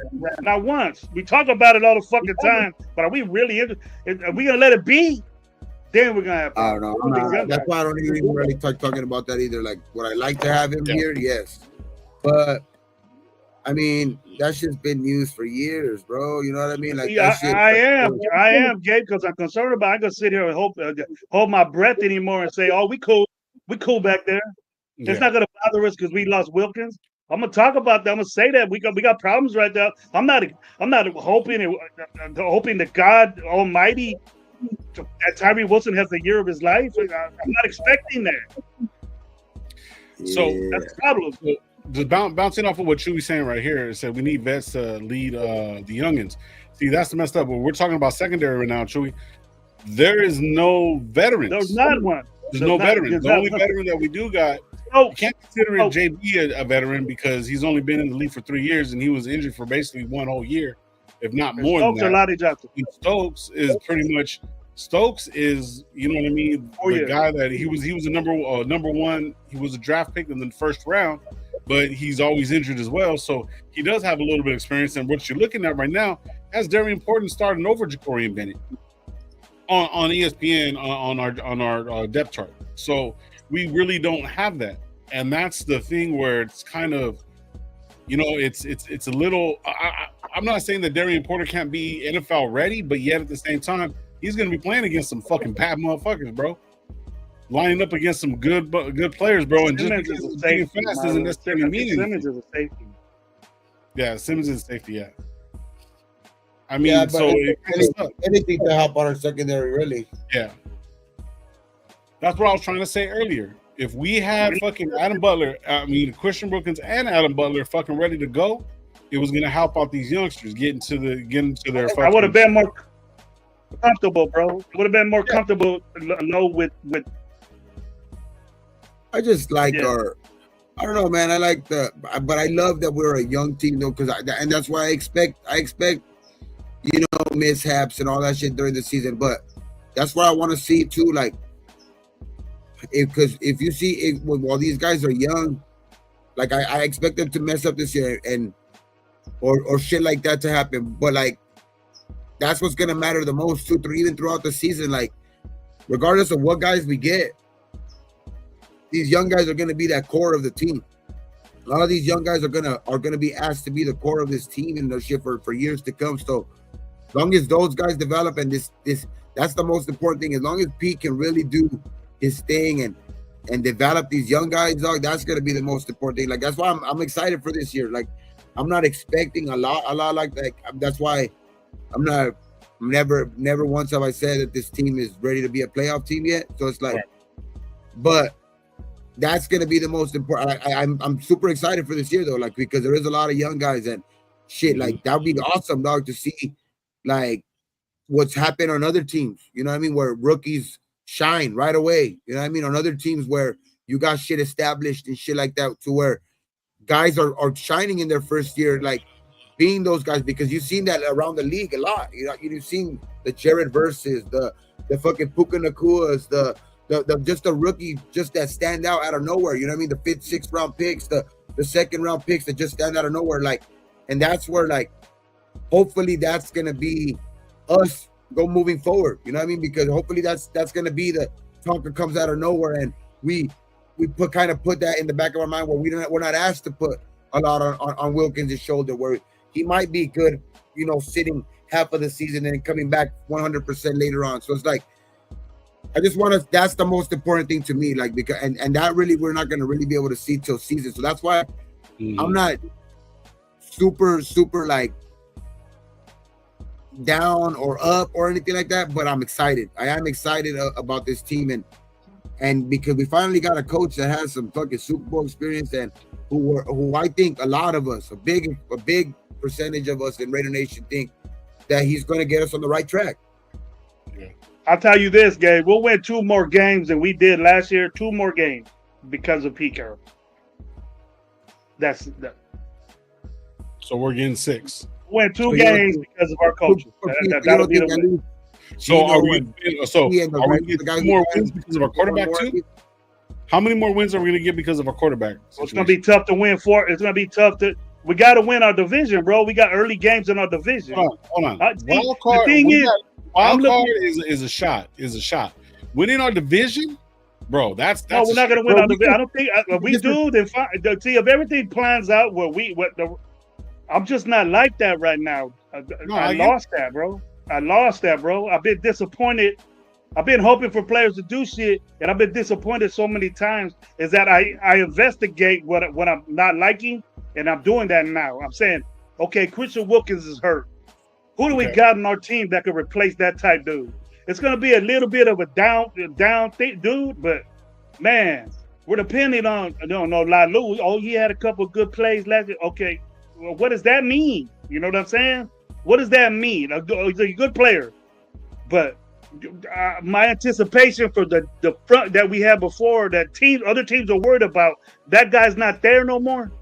B: Not once. We talk about it all the fucking time, but are we really interested? Are we gonna let it be? Then we're gonna have.
C: I don't know. That's why I don't even really talking about that either. Like, would I like to have him here? Yes, but I mean, that shit's been used for years, bro. You know what I mean? Like,
B: yeah, I am, Gabe, because I'm concerned about. I'm gonna sit here and hold my breath anymore and say, "Oh, we cool back there." Yeah. It's not gonna bother us because we lost Wilkins. I'm gonna talk about that. I'm gonna say that we got problems right now. I'm not hoping to God Almighty that Tyree Wilson has the year of his life. I'm not expecting that.
A: So
B: that's the problem.
A: So, just bouncing off of what Chewy's saying right here, it said we need vets to lead the youngins. See, that's messed up. When we're talking about secondary right now, Chewy, there is no veterans.
B: There's not one.
A: There's no veterans. The only veteran that we do got, you can't consider JB a veteran because he's only been in the league for 3 years and he was injured for basically 1 whole year, if not more than that. Stokes is pretty much. Stokes is, you know what I mean, the guy that he was a number one. He was a draft pick in the first round, but he's always injured as well. So he does have a little bit of experience. And what you're looking at right now has Darian Porton starting over Jacorian Bennett on ESPN on our depth chart. So we really don't have that, and that's the thing where it's kind of, you know, it's a little. I'm not saying that Darian Porter can't be NFL ready, but yet at the same time, he's going to be playing against some fucking bad motherfuckers, bro. Lining up against some good players, bro. And
B: Simmons
A: just because being fast doesn't necessarily mean anything. Simmons is a safety. Yeah, Simmons is a safety, yeah. I mean, so
C: anything to help on our secondary, really.
A: Yeah. That's what I was trying to say earlier. If we had fucking Christian Brookins and Adam Butler fucking ready to go, it was going to help out these youngsters getting to their fucking.
B: I would have been more comfortable, bro. It would have been more comfortable with.
C: I just like our. I don't know, man. I like but I love that we're a young team though, and that's why I expect, you know, mishaps and all that shit during the season. But that's what I want to see too. Like, because if you see while these guys are young, like I expect them to mess up this year and or shit like that to happen. But like, that's what's gonna matter the most too, even throughout the season. Like, regardless of what guys we get, these young guys are gonna be that core of the team. A lot of these young guys are gonna be asked to be the core of this team and the shit for years to come. So, as long as those guys develop and that's the most important thing. As long as Pete can really do his thing and develop these young guys, dog, that's gonna be the most important thing. Like, that's why I'm excited for this year. Like, I'm not expecting a lot like that. That's why I'm never once have I said that this team is ready to be a playoff team yet. So it's like, but that's gonna be the most important. I'm super excited for this year though, like, because there is a lot of young guys and shit. Like, that would be awesome, dog, to see like what's happened on other teams. You know what I mean? Where rookies shine right away. You know what I mean? On other teams where you got shit established and shit like that, to where guys are shining in their first year, like being those guys, because you've seen that around the league a lot. You know, you've seen the Jared Verses, the fucking Puka Nakuas, the just the rookie just that stand out of nowhere. You know what I mean? The 5th, 6th round picks, the 2nd round picks that just stand out of nowhere. Like, and that's where like hopefully that's gonna be us go moving forward. You know what I mean? Because hopefully that's gonna be the Tonka comes out of nowhere, and we put that in the back of our mind where we're not asked to put a lot on Wilkins' shoulder, where he might be good, you know, sitting half of the season and coming back 100% later on. So it's like, I just want to, that's the most important thing to me, like, because and that really we're not going to really be able to see till season. So that's why I'm not super like down or up or anything like that, but I'm excited. I am excited about this team, and because we finally got a coach that has some fucking Super Bowl experience, and who I think a lot of us, a big percentage of us in Raider Nation think that he's going to get us on the right track.
B: Yeah. I'll tell you this, Gabe, we'll win 2 more games than we did last year. 2 more games because of Pete Carroll. That's that.
A: So we're getting 6.
B: We'll win 2 games because of our coaches. That'll be the win.
A: So are we going to get more wins because of our quarterback too? How many more wins are we going to get because of our quarterback?
B: Well, it's going to be tough to win 4. It's going to be tough to. We got to win our division, bro. We got early games in our division.
A: Hold on. Wild card, the thing is, wild card is a shot. Winning our division, bro. That's
B: no. We're not going to win our division. I don't think we do. Then fine. See, if everything plans out I'm just not like that right now. I lost that, bro. I've been disappointed. I've been hoping for players to do shit, and I've been disappointed so many times. Is that I investigate what I'm not liking, and I'm doing that now. I'm saying, okay, Christian Wilkins is hurt. Who do we got in our team that could replace that type dude? It's going to be a little bit of a down dude, but man, we're depending on Lalu. Oh, he had a couple of good plays last year. Okay, well, what does that mean? You know what I'm saying? What does that mean? He's a good player, but my anticipation for the front that we had before, that other teams are worried about, that guy's not there no more.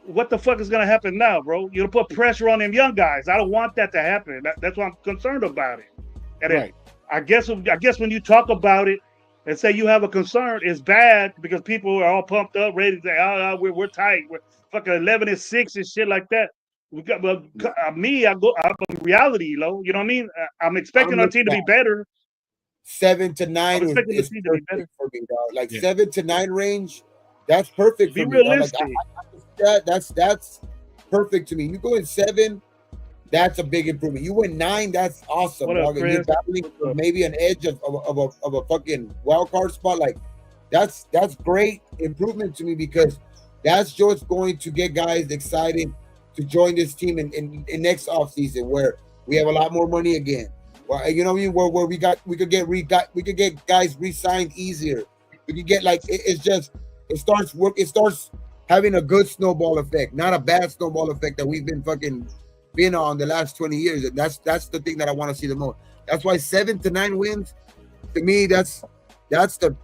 B: What the fuck is gonna happen now, bro? You're gonna put pressure on them young guys. I don't want that to happen. That's why I'm concerned about it. And
A: right.
B: I guess when you talk about it and say you have a concern, it's bad because people are all pumped up, ready to say, we're tight. We're fucking 11-6 and shit like that. We got I'm reality, you know what I mean? I'm expecting our team to be better.
C: 7 to 9 is perfect for me, dog. Like 7 to 9 range, that's perfect for me.
B: Realistic.
C: Like, that's perfect to me. You go in 7, that's a big improvement. You win 9, that's awesome. Dog. And you're battling for maybe an edge of a fucking wild card spot. Like that's great improvement to me, because that's just going to get guys excited to join this team in next offseason, where we have a lot more money again. Well, you know what I mean? Where we could get guys re-signed easier. We could get it starts having a good snowball effect, not a bad snowball effect that we've been on the last 20 years. And that's the thing that I want to see the most. That's why 7 to 9 wins, to me, that's the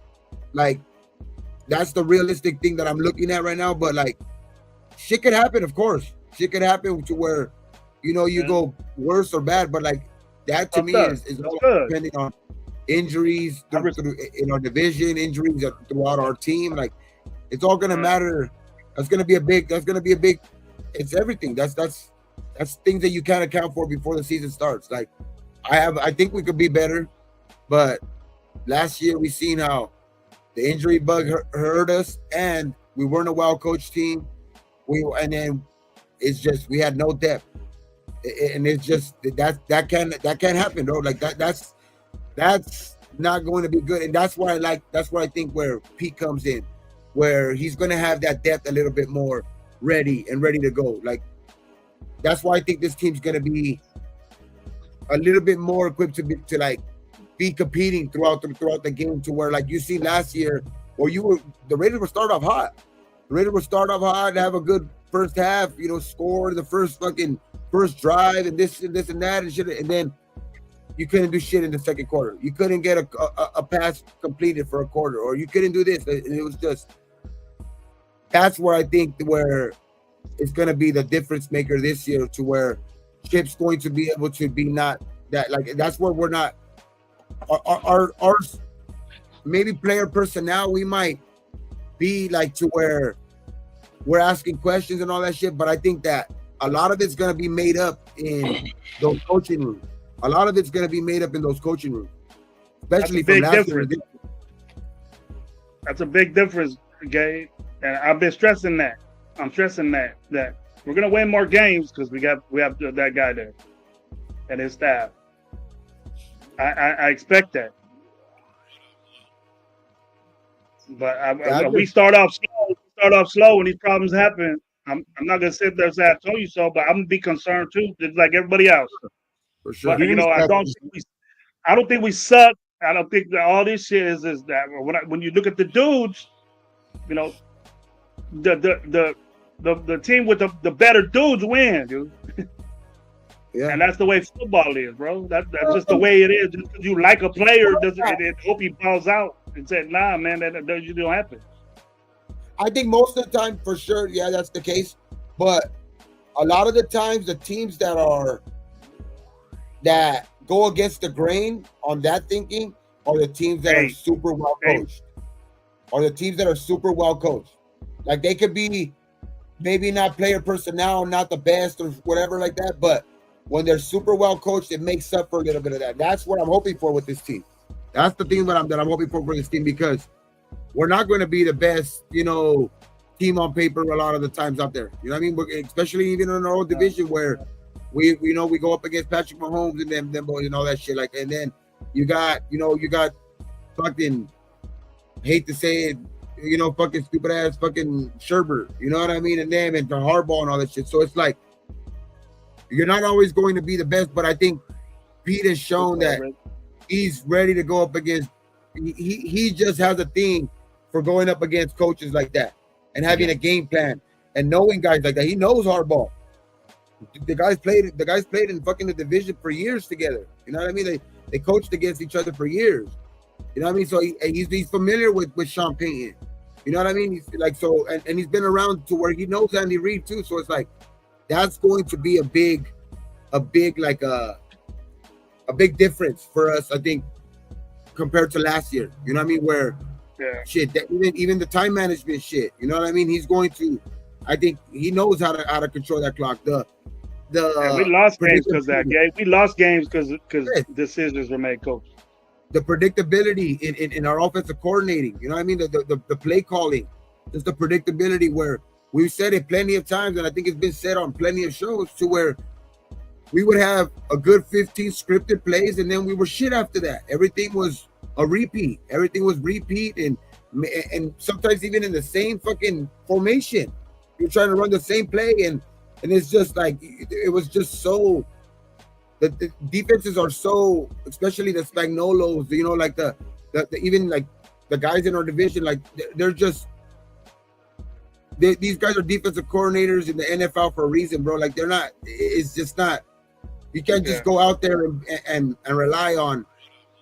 C: realistic thing that I'm looking at right now. But like, shit could happen, of course. Shit could happen to where, you go worse or bad. But like that to me is all depending on injuries in our division, injuries throughout our team. Like, it's all gonna matter. That's gonna be a big. It's everything. That's things that you can't account for before the season starts. Like, I think we could be better, but last year we seen how the injury bug hurt us, and we weren't a well coached team. And then it's just we had no depth, and it's just that can't happen, bro. Like that's not going to be good, and that's why I think where Pete comes in, where he's going to have that depth a little bit more ready to go. Like, that's why I think this team's going to be a little bit more equipped to be competing throughout the game, to where, like you see last year, where the Raiders would start off hot. The Raiders would start off hot and have a good first half, score the first drive and this and that and shit, and then you couldn't do shit in the second quarter. You couldn't get a pass completed for a quarter, or you couldn't do this. And it was just, that's where I think where it's going to be the difference maker this year, to where Chip's going to be able to be not that, like, that's where we're not our maybe player personnel, we might be like to where we're asking questions and all that shit, but I think that a lot of it's going to be made up in those coaching rooms. A lot of it's going to be made up in those coaching rooms, especially from last year.
B: That's a big difference, Gabe. And I've been stressing that. I'm stressing that we're going to win more games because we have that guy there and his staff. I expect that. But we start off slow when these problems happen. I'm not gonna sit there and say I told you so, but I'm gonna be concerned too, just like everybody else.
C: For sure.
B: But I don't think we suck. I don't think that all this shit is that when you look at the dudes, the team with the better dudes win, dude. Yeah. And that's the way football is, bro. That's just the way it is. Just because you like a player doesn't hope he balls out and said, nah, man, that usually don't happen.
C: I think most of the time, for sure, yeah, that's the case. But a lot of the times, the teams that go against the grain on that thinking are the teams that are super well coached. Or the teams that are super well coached. Like they could be maybe not player personnel, not the best or whatever like that, but when they're super well coached, it makes up for a little bit of that. That's what I'm hoping for with this team. That's the thing that I'm hoping for this team, because we're not going to be the best, team on paper a lot of the times out there. You know what I mean? Especially even in our own division where we go up against Patrick Mahomes and them boys and all that shit. Like, and then you got fucking, hate to say it, fucking stupid ass fucking Sherbert. You know what I mean? And them and the Harbaugh and all that shit. So it's like, you're not always going to be the best, but I think Pete has shown that he's ready to go up against. He just has a thing for going up against coaches like that and having a game plan and knowing guys like that. He knows Harbaugh. The guys played in fucking the division for years together. You know what I mean? They coached against each other for years. You know what I mean? So he's familiar with Sean Payton. You know what I mean? He's like, so, and he's been around to where he knows Andy Reid too. So it's like, that's going to be a big difference for us, I think, compared to last year. You know what I mean? Where shit, that even the time management shit. You know what I mean? He's going to. I think he knows how to control that clock. We
B: lost games because that. Yeah, we lost games because decisions were made, coach.
C: The predictability in our offensive coordinating. You know what I mean? The play calling, just the predictability where. We've said it plenty of times, and I think it's been said on plenty of shows, to where we would have a good 15 scripted plays, and then we were shit after that. Everything was a repeat. Everything was repeat, and sometimes even in the same fucking formation. You're trying to run the same play, and it's just like, it was just so, the defenses are so, especially the Spagnolos, like the even like the guys in our division, like they're just, these guys are defensive coordinators in the NFL for a reason, bro. Like, they're not. It's just not. You can't just go out there and rely on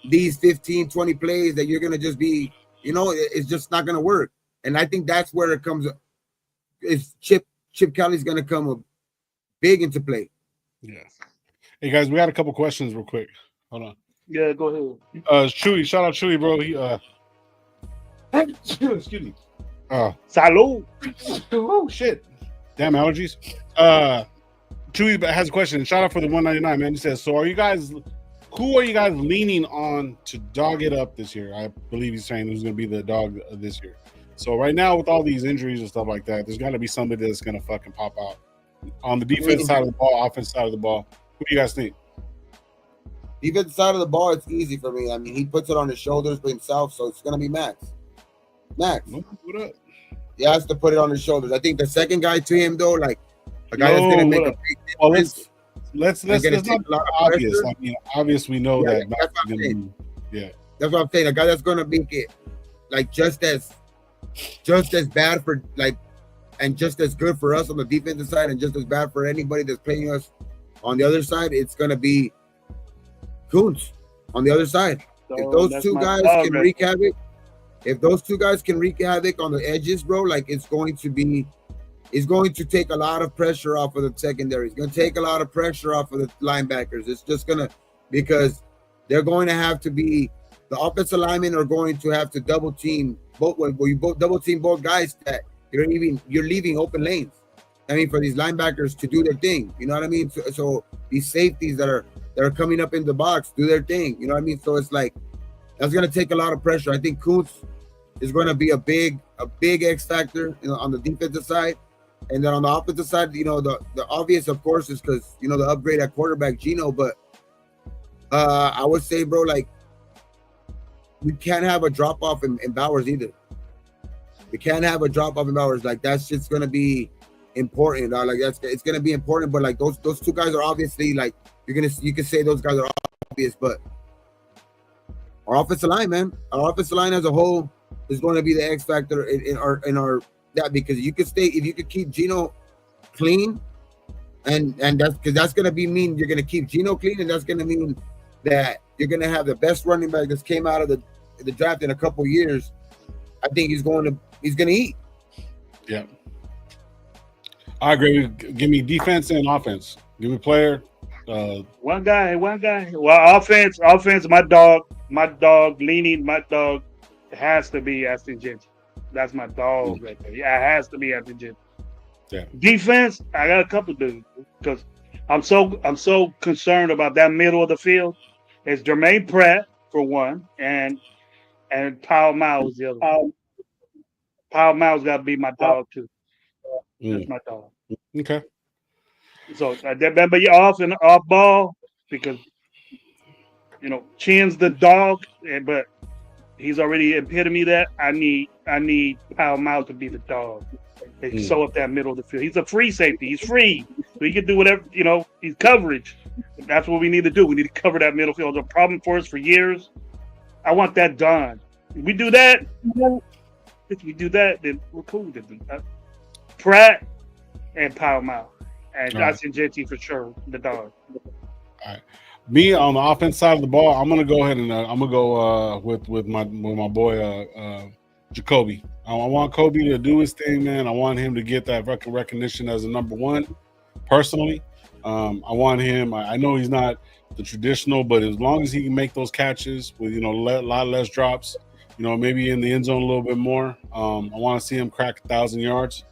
C: these 15, 20 plays that you're gonna just be. It's just not gonna work. And I think that's where it comes. Is Chip Kelly's gonna come big into play?
A: Yeah. Hey guys, we got a couple questions real quick. Hold on.
B: Yeah, go ahead.
A: Chewy, shout out Chewy, bro. He excuse me.
B: Salud.
A: Oh shit! Damn allergies. Chewy has a question. Shout out for the 199, man. He says, "So, who are you guys leaning on to dog it up this year?" I believe he's saying who's going to be the dog this year. So right now, with all these injuries and stuff like that, there's got to be somebody that's going to fucking pop out on the defense side of the ball, offense side of the ball. Who do you guys think?
C: Defense side of the ball, it's easy for me. I mean, he puts it on his shoulders for himself, so it's going to be Max. What up? He has to put it on his shoulders. I think the second guy to him, though, like a guy that's going to make a big difference.
A: Let's not be obvious. I mean, obvious, we know that.
C: That's what I'm saying. Yeah, that's what I'm saying. A guy that's going to make it like just as bad for like, and just as good for us on the defensive side, and just as bad for anybody that's playing us on the other side. It's going to be Kuntz on the other side. If those two guys can wreak havoc. If those two guys can wreak havoc on the edges, bro, like it's going to take a lot of pressure off of the secondary. It's going to take a lot of pressure off of the linebackers. It's just going to, because they're going to have to be the offensive linemen are going to have to double team both when you both double team both guys that you're leaving open lanes. I mean, for these linebackers to do their thing, you know what I mean? So these safeties that are coming up in the box do their thing, you know what I mean? So it's like that's going to take a lot of pressure. I think Kuntz is going to be a big X factor, you know, on the defensive side, and then on the offensive side, you know, the obvious, of course, is because you know the upgrade at quarterback, Gino. But I would say, bro, like we can't have a drop off in Bowers either. We can't have a drop off in Bowers. Like that's just going to be important. Like it's going to be important. But like those two guys are obviously like you can say those guys are obvious, but our offensive line, man, our offensive line as a whole is going to be the X factor in our that because you could if you could keep Gino clean, and that's going to mean you're going to keep Gino clean, and that's going to mean that you're going to have the best running back that's came out of the draft in a couple years. I think he's going to eat.
A: Yeah, I agree. Give me defense and offense. Give me player.
B: One guy. Well, offense. My dog has to be Aston Gentry. That's my dog right there. Yeah, it has to be Aston Gentry.
A: Yeah. Defense,
B: I got a couple dudes because I'm so concerned about that middle of the field. It's Jermaine Pratt for one, and Powell Miles the other one. Powell Miles got to be my dog too. That's my dog.
A: Okay.
B: So but you're off ball because you know Chin's the dog, but he's already epitome that I need Powell Miles to be the dog. And sew up that middle of the field. He's a free safety. He's free, so he can do whatever. You know, he's coverage. That's what we need to do. We need to cover that middle field. It's a problem for us for years. I want that done. If we do that, then we're cool. Pratt and Powell Miles. And Johnson Gentry for sure, the dog.
A: All right. Me on the offense side of the ball, I'm gonna go ahead and I'm gonna go with my boy Jacoby. I want Kobe to do his thing, man. I want him to get that recognition as a number one. Personally, I want him. I know he's not the traditional, but as long as he can make those catches with a lot less drops, maybe in the end zone a little bit more. I want to see him crack 1,000 yards.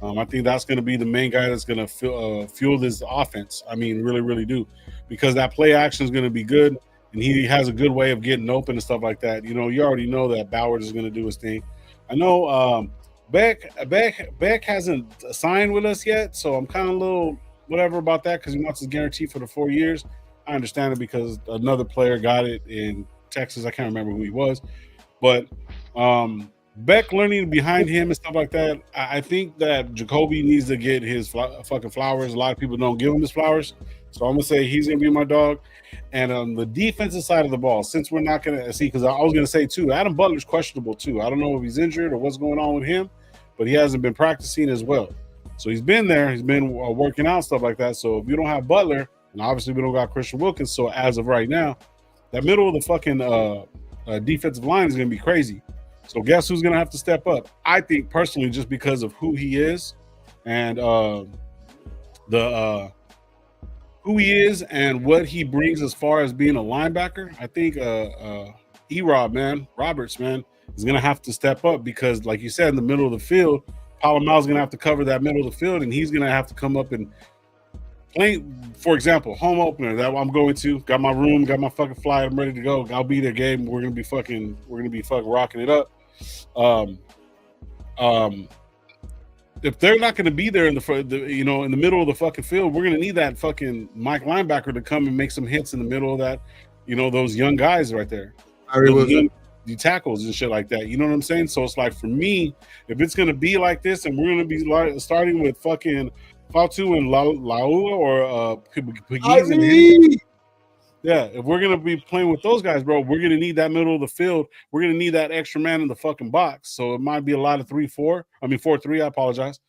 A: I think that's going to be the main guy that's going to fuel this offense. I mean, really, really do, because that play action is going to be good, and he has a good way of getting open and stuff like that. You already know that Bowers is going to do his thing. I know Beck hasn't signed with us yet, so I'm kind of a little whatever about that because he wants his guarantee for the 4 years. I understand it because another player got it in Texas. I can't remember who he was, but Beck learning behind him and stuff like that. I think that Jacoby needs to get his fucking flowers. A lot of people don't give him his flowers, so I'm gonna say he's gonna be my dog. And on the defensive side of the ball, since we're not gonna see, because I was gonna say too, Adam Butler's questionable too. I don't know if he's injured or what's going on with him, but he hasn't been practicing as well. So he's been there, he's been working out, stuff like that. So if you don't have Butler, and obviously we don't got Christian Wilkins, so as of right now, that middle of the fucking defensive line is gonna be crazy. So guess who's going to have to step up? I think personally, just because of who he is and who he is and what he brings as far as being a linebacker, I think Roberts, is going to have to step up because, like you said, in the middle of the field, Palomalu's going to have to cover that middle of the field, and he's going to have to come up and play. For example, home opener that I'm going to, got my room, got my fucking flight, I'm ready to go. I'll be there, game. We're gonna be fucking rocking it up. If they're not gonna be there in in the middle of the fucking field, we're gonna need that fucking Mike linebacker to come and make some hits in the middle of that. Those young guys right there, the tackles and shit like that. You know what I'm saying? So it's like for me, if it's gonna be like this, and we're gonna be starting with fucking Fatu and Laula or Pegues and him. Yeah, if we're gonna be playing with those guys, bro, we're gonna need that middle of the field. We're gonna need that extra man in the fucking box. So it might be a lot of 4-3. I apologize.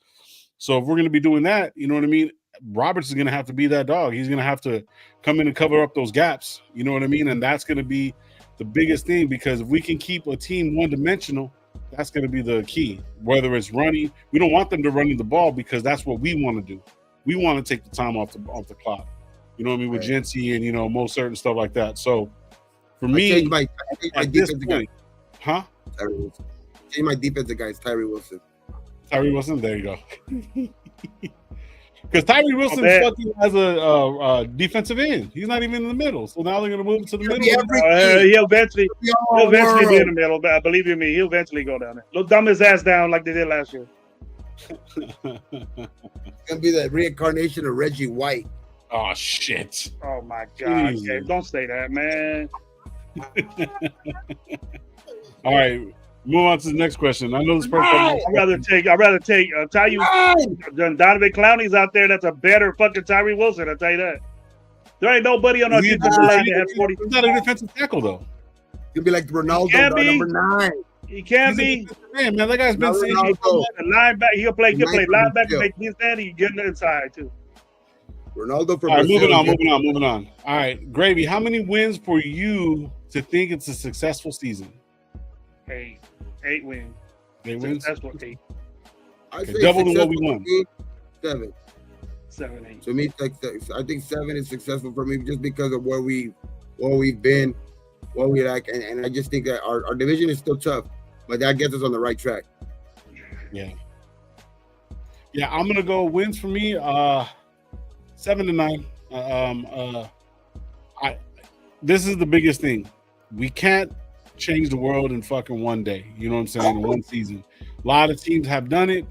A: So if we're gonna be doing that, you know what I mean? Roberts is gonna have to be that dog. He's gonna have to come in and cover up those gaps. You know what I mean? And that's gonna be the biggest thing, because if we can keep a team one-dimensional, that's going to be the key. Whether it's running, we don't want them to run the ball because that's what we want to do. We want to take the time off the clock. You know what I mean? With Gentry and most certain stuff like that. So For me,
C: changed my defensive guy.
A: Huh?
C: Changed my defensive guy. It's Tyree Wilson.
A: Tyree Wilson, there you go. Because Tyree Wilson fucking has a defensive end. He's not even in the middle. So now they're going to move him to the middle.
B: He'll eventually be in the middle. But believe you me, he'll eventually go down there. He'll dumb his ass down like they did last year.
C: It's going to be the reincarnation of Reggie White.
A: Oh, shit.
B: Oh, my God. Okay, don't say that, man.
A: All right. Move on to the next question. I know this person.
B: I'd rather take tell you Donovan Clowney's out there that's a better fucking Tyree Wilson, I'll tell you that. There ain't nobody on our defensive line that has 40.
A: He's not a defensive tackle though.
C: He'll be like Ronaldo, number 9.
B: He can be.
A: Man, that guy's been saying
B: linebacker. He'll play linebacker, make his daddy get inside too.
C: Ronaldo for
A: All right, moving on. All right, Gravy, how many wins for you to think it's a successful season?
B: 8 wins.
A: 8 wins?
B: That's what 8.
C: I say
A: double than what we won.
C: 7, 8. To me, I think 7 is successful for me just because of where we've been, what we like, and I just think that our division is still tough, but that gets us on the right track.
A: Yeah, I'm gonna go wins for me. 7 to 9. This is the biggest thing. We can't change the world in fucking one day. You know what I'm saying? In one season. A lot of teams have done it,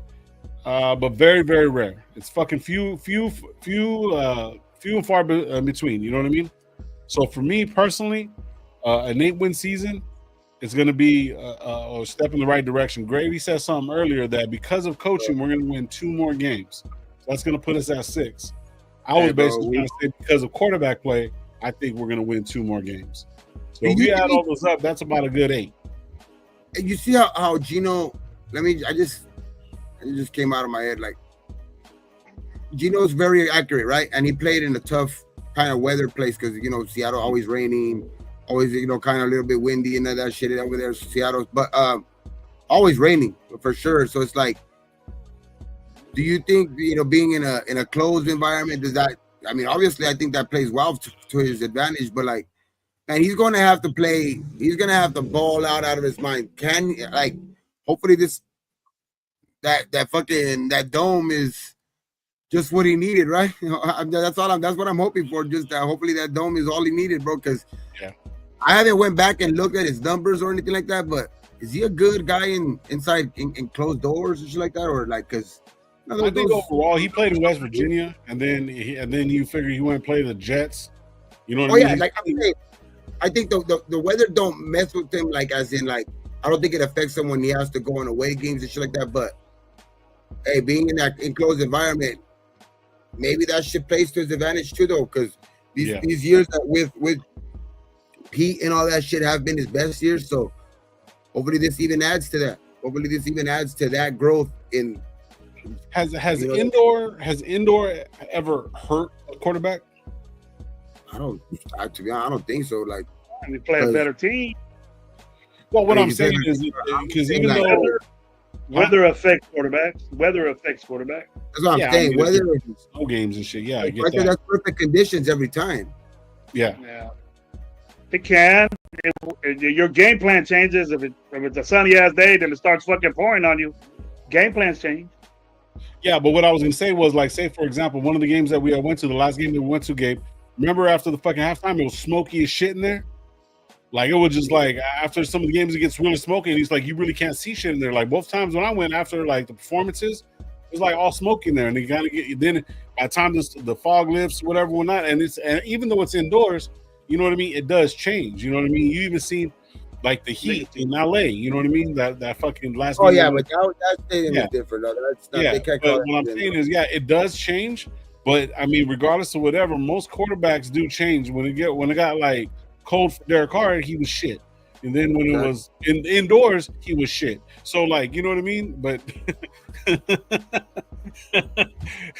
A: but very, very rare. It's fucking few and far between. You know what I mean? So for me personally, an 8-win season is going to be a step in the right direction. Gravy said something earlier that because of coaching, we're going to win 2 more games. So that's going to put us at 6. I was basically going to say because of quarterback play, I think we're going to win 2 more games. So if we add all those up, that's about a good 8.
C: And you see how Gino, it just came out of my head. Like, Gino's very accurate, right? And he played in a tough kind of weather place because, Seattle always raining, always, kind of a little bit windy and that shit over there, Seattle. But always raining for sure. So it's like, do you think, being in a closed environment, does that, obviously I think that plays well to his advantage, but like, and he's going to have to play. He's going to have to ball out of his mind. Hopefully that dome is just what he needed, right? That's what I'm hoping for. Just that hopefully that dome is all he needed, bro. Because I haven't went back and looked at his numbers or anything like that. But is he a good guy inside in closed doors and shit like that, or like because?
A: I think overall he played in West Virginia, and then you figure he went and play the Jets. You know what I mean?
C: Like I think the weather don't mess with him, like as in like I don't think it affects him when he has to go on away games and shit like that. But hey, being in that enclosed environment, maybe that shit plays to his advantage too, though, because these years that with Pete and all that shit have been his best years. So hopefully this even adds to that. Hopefully this even adds to that growth in.
A: Has indoor ever hurt a quarterback?
C: I don't think so. Like,
B: we play a better team.
A: Well, what I'm saying is because even though
B: weather affects quarterbacks,
C: That's what I'm saying. Weather,
A: snow games and shit. Yeah, I get
C: that. That's perfect conditions every time.
B: Yeah. It can. Your game plan changes if it's a sunny ass day, then it starts fucking pouring on you. Game plans change.
A: Yeah, but what I was gonna say was like, say for example, one of the games that we went to, the last game that we went to, Gabe. Remember after the fucking halftime, it was smoky as shit in there. Like it was just like after some of the games, it gets really smoky, and he's like, you really can't see shit in there. Like both times when I went after like the performances, it was like all smoky in there, and you gotta get. Then by the time the fog lifts, whatever, whatnot, and even though it's indoors, you know what I mean. It does change. You know what I mean. You even seen like the heat in LA. You know what I mean. That fucking last.
C: Oh yeah, but that stadium is different. Though. That's not,
A: but what I'm saying is, it does change. But I mean, regardless of whatever, most quarterbacks do change. When it got like cold for Derek Carr, he was shit, and then when it was indoors, he was shit. So like, you know what I mean? But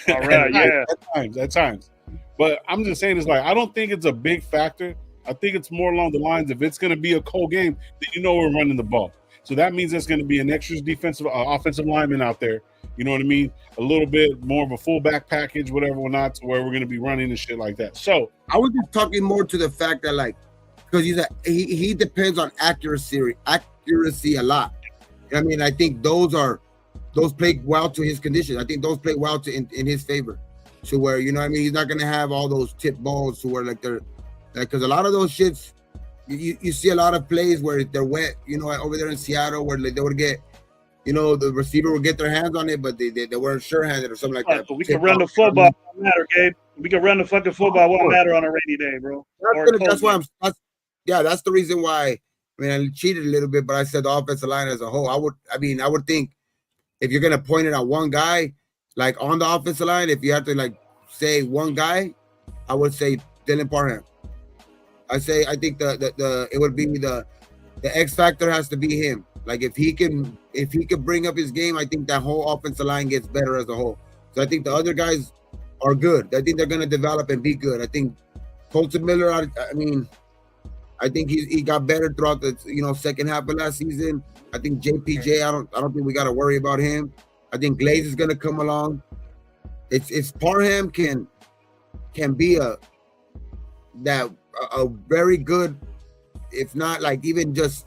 B: all right,
A: at times. But I'm just saying, it's like I don't think it's a big factor. I think it's more along the lines if it's going to be a cold game, then we're running the ball. So that means there's going to be an extra offensive lineman out there. You know what I mean? A little bit more of a fullback package, whatever or not, to where we're going to be running and shit like that. So
C: I was just talking more to the fact that, like, because he depends on accuracy a lot. I mean, I think those play well to his condition. I think those play well in his favor. To where, you know what I mean, he's not gonna have all those tip balls to where because a lot of those shits, you see a lot of plays where they're wet, you know, over there in Seattle where they would get, you know, the receiver would get their hands on it, but they weren't sure-handed or something like that.
B: But we can run the football. What matter, Gabe? We can run the fucking football. What matter on a rainy day, bro?
C: That's why that's the reason why. I mean, I cheated a little bit, but I said the offensive line as a whole. I would think if you're gonna point it at one guy, like on the offensive line, if you have to like say one guy, I would say Dylan Parham. I think the it would be the X factor has to be him. Like if he can bring up his game, I think that whole offensive line gets better as a whole. So I think the other guys are good. I think they're gonna develop and be good. I think Colton Miller, I think he got better throughout the second half of last season. I think JPJ, I don't think we got to worry about him. I think Glaze is gonna come along. It's Parham can be a very good, if not like even just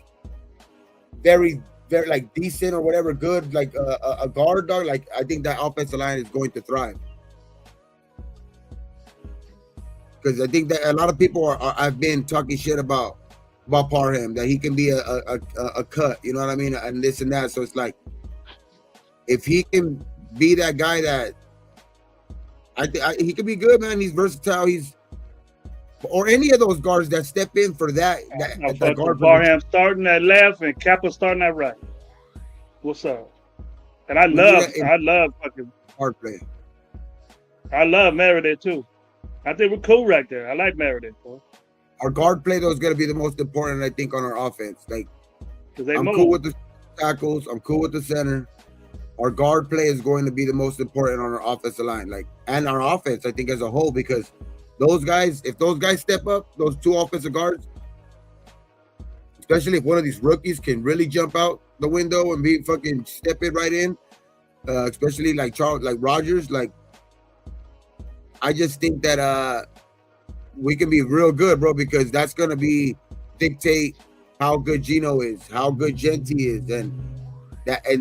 C: very very like decent or whatever good, like a guard dog. Like I think that offensive line is going to thrive because I think that a lot of people have been talking shit about Parham, that he can be a cut, you know what I mean, and this and that. So it's like if he can be that guy, that I think he could be good, man. He's versatile. Or any of those guards that step in for that guard.
B: Parham starting at left and Kappa starting at right. What's up? And I love fucking
C: guard play.
B: I love Meredith too. I think we're cool right there. I like Meredith, bro.
C: Our guard play though is gonna be the most important, I think, on our offense. Like I'm cool with the tackles. I'm cool with the center. Our guard play is going to be the most important on our offensive line, like, and our offense, I think, as a whole, because those guys, if those guys step up, those two offensive guards, especially if one of these rookies can really jump out the window and be fucking step it right in, especially like Rogers, like, I just think that we can be real good, bro, because that's gonna dictate how good Gino is, how good Genty is, and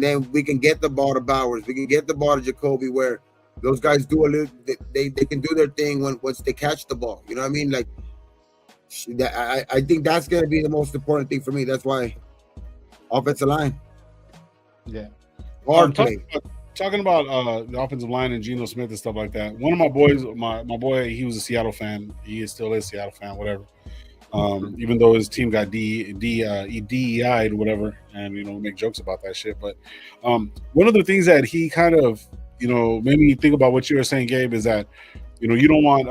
C: then we can get the ball to Bowers, we can get the ball to Jacoby, where those guys do a little, they can do their thing once they catch the ball. You know what I mean? Like, I think that's gonna be the most important thing for me. That's why offensive line.
A: Yeah.
C: Hard play.
A: Talking about the offensive line and Geno Smith and stuff like that. One of my boys, my boy, he was a Seattle fan. He still is a Seattle fan, whatever. Even though his team got DEI'd or whatever, and make jokes about that shit. But one of the things that he kind of made me think about what you were saying, Gabe, is that you don't want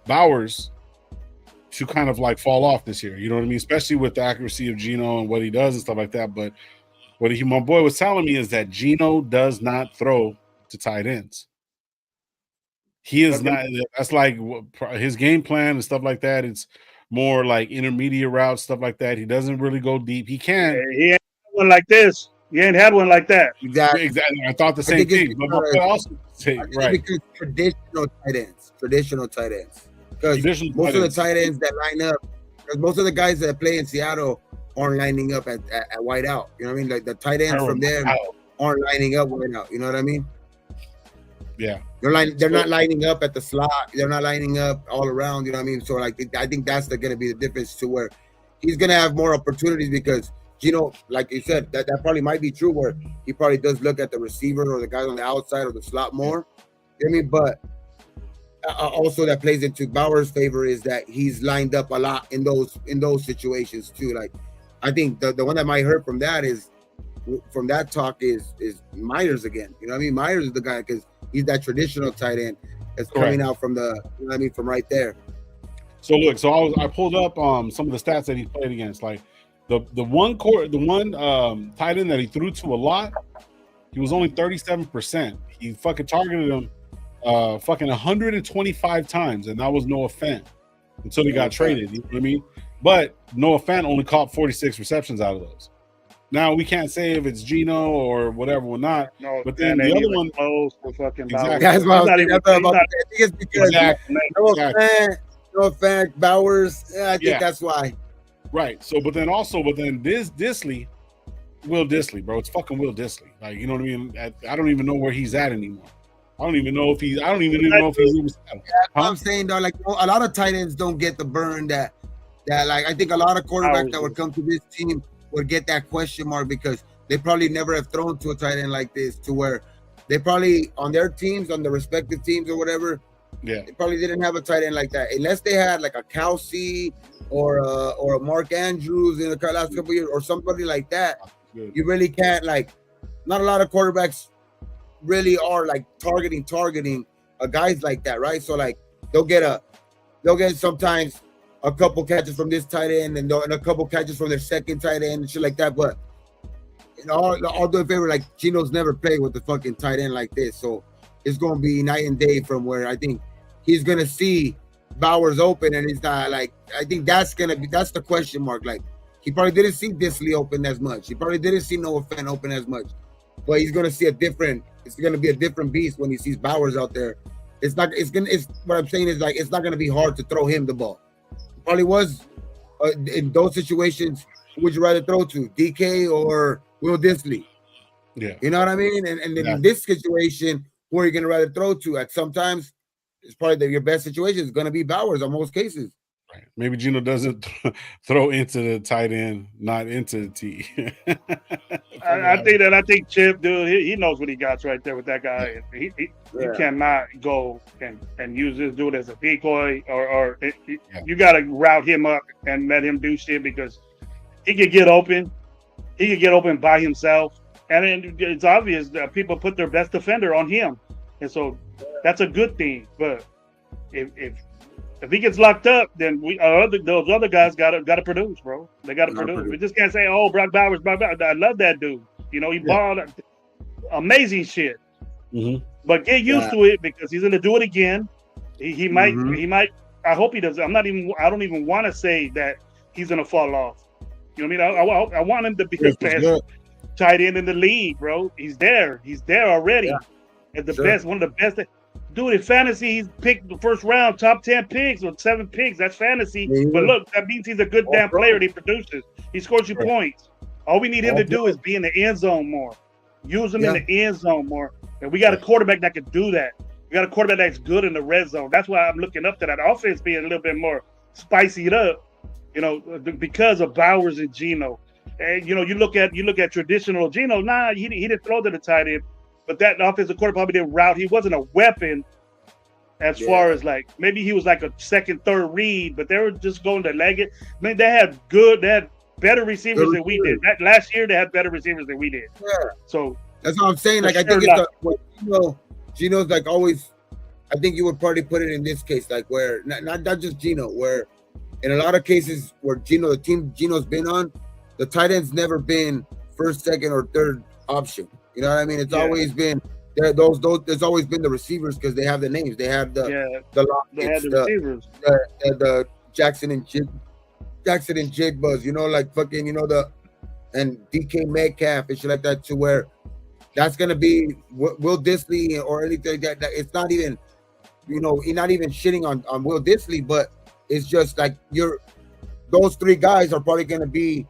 A: Bowers to kind of like fall off this year. You know what I mean? Especially with the accuracy of Geno and what he does and stuff like that. But what my boy was telling me is that Geno does not throw to tight ends. He is not. That's like his game plan and stuff like that. It's more like intermediate routes, stuff like that. He doesn't really go deep. He can't.
B: He ain't had one like this. He ain't had one like that.
C: Exactly.
A: I thought the same thing. But also right.
C: Because traditional tight ends. Because most of the tight ends that line up, because most of the guys that play in Seattle aren't lining up at wide out. You know what I mean? Like the tight ends from there aren't lining up wide out. You know what I mean?
A: Yeah.
C: They're not lining up at the slot. They're not lining up all around. You know what I mean? So like I think that's going to be the difference to where he's going to have more opportunities, because Gino, like you said, that probably might be true, where he probably does look at the receiver or the guys on the outside or the slot more. You know what I mean? But also that plays into Bauer's favor is that he's lined up a lot in those situations too. Like I think the one that might hurt from that talk is Myers again. You know what I mean? Myers is the guy, because he's that traditional tight end that's coming out from from right there.
A: So look, I pulled up some of the stats that he played against. Like the one tight end that he threw to a lot, he was only 37%. He fucking targeted him 125 times, and that was Noah Fant until he got traded. You know what I mean? But Noah Fant only caught 46 receptions out of those. Now we can't say if it's Geno or whatever or not. No, but then the other one,
B: close for fucking
C: exactly. That's what I was thinking about. I think it's because No fact, Bowers. I think that's why.
A: Right. So, but then Disley, Will Disley, bro. It's fucking Will Disley. Like, you know what I mean? I don't even know where he's at anymore. I don't even know if he's even.
C: I'm saying though, like a lot of tight ends don't get the burn that like I think a lot of quarterbacks that would come to this team would get that question mark because they probably never have thrown to a tight end like this, to where they probably on their teams, on the respective teams or whatever, they probably didn't have a tight end like that unless they had like a Kelsey or a Mark Andrews in the last couple of years or somebody like that. You really can't, like, not a lot of quarterbacks really are like targeting guys like that, right? So like they'll get sometimes a couple catches from this tight end and a couple catches from their second tight end and shit like that. But all do a favor, like Gino's never played with the fucking tight end like this, so it's gonna be night and day from where I think he's gonna see Bowers open and he's not like. I think that's the question mark. Like he probably didn't see Disley open as much. He probably didn't see Noah Fant open as much, but he's gonna see it's gonna be a different beast when he sees Bowers out there. What I'm saying is, like, it's not gonna be hard to throw him the ball. Probably was in those situations. Who would you rather throw to, DK or Will Disley?
A: Yeah,
C: you know what I mean. And in this situation, who are you gonna rather throw to? At sometimes, it's probably your best situation is gonna be Bowers in most cases.
A: Right. Maybe Gino doesn't throw into the tight end, not into the T.
B: I think Chip, dude, he knows what he got right there with that guy. He cannot go and use this dude as a decoy or you got to route him up and let him do shit because he could get open. He could get open by himself. And then it's obvious that people put their best defender on him. And so that's a good thing. But if he gets locked up, then those other guys gotta produce, bro. They gotta produce. We just can't say, "Oh, Brock Bowers." I love that dude. You know, he balled amazing shit.
A: Mm-hmm.
B: But get used to it because he's gonna do it again. He might. I hope he does. I don't even want to say that he's gonna fall off. You know what I mean? I want him to be the best tight end in the league, bro. He's there. He's there already. At the best, one of the best. Dude, in fantasy, he's picked the first round, top 10 picks or 7 picks. That's fantasy. Mm-hmm. But look, that means he's a good damn player. He produces. He scores you points. All we need him to do is be in the end zone more. Use him in the end zone more. And we got a quarterback that can do that. We got a quarterback that's good in the red zone. That's why I'm looking up to that offense being a little bit more spiced up, you know, because of Bowers and Gino. And, you know, you look at traditional Gino. Nah, he didn't throw to the tight end. But that offensive quarterback probably didn't route. He wasn't a weapon as far as, like, maybe he was like a second, third read, but they were just going to leg it. I mean, they had better receivers than we did. That last year, they had better receivers than we did. Yeah. So
C: that's what I'm saying. Like, I think Gino's like always. I think you would probably put it in this case, like where not just Gino, where in a lot of cases where the team Gino's been on, the tight end's never been first, second, or third option. You know what I mean? It's always been those. There's always been the receivers because they have the names. They have the receivers, the Jackson and Jigbuzz. You know, like fucking, you know, and DK Metcalf and shit like that. To where that's gonna be Will Disley or anything like that. It's not even, you know, you're not even shitting on Will Disley, but it's just like those 3 guys are probably gonna be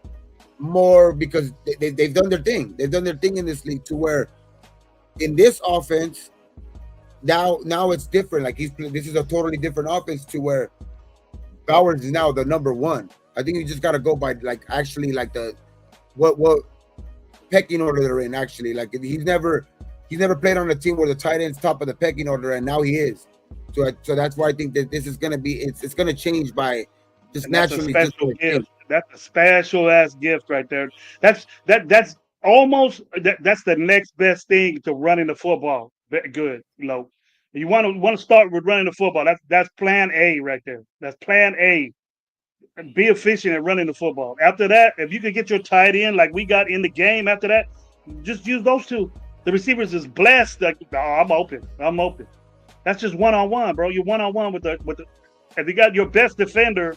C: more because they've done their thing. They've done their thing in this league to where in this offense now it's different. Like this is a totally different offense to where Bowers is now the number 1. I think you just got to go by like actually like the what pecking order they're in. Actually, like he's never played on a team where the tight end's top of the pecking order, and now he is. So that's why I think that this is gonna be it's gonna change by just naturally.
B: That's a special ass gift right there. That's almost that's the next best thing to running the football. Good, you know. You want to start with running the football. That's plan A right there. That's plan A. Be efficient at running the football. After that, if you can get your tight end like we got in the game, after that, just use those 2. The receivers is blessed. Like, I'm open. That's just one-on-one, bro. You're one-on-one with the. If you got your best defender.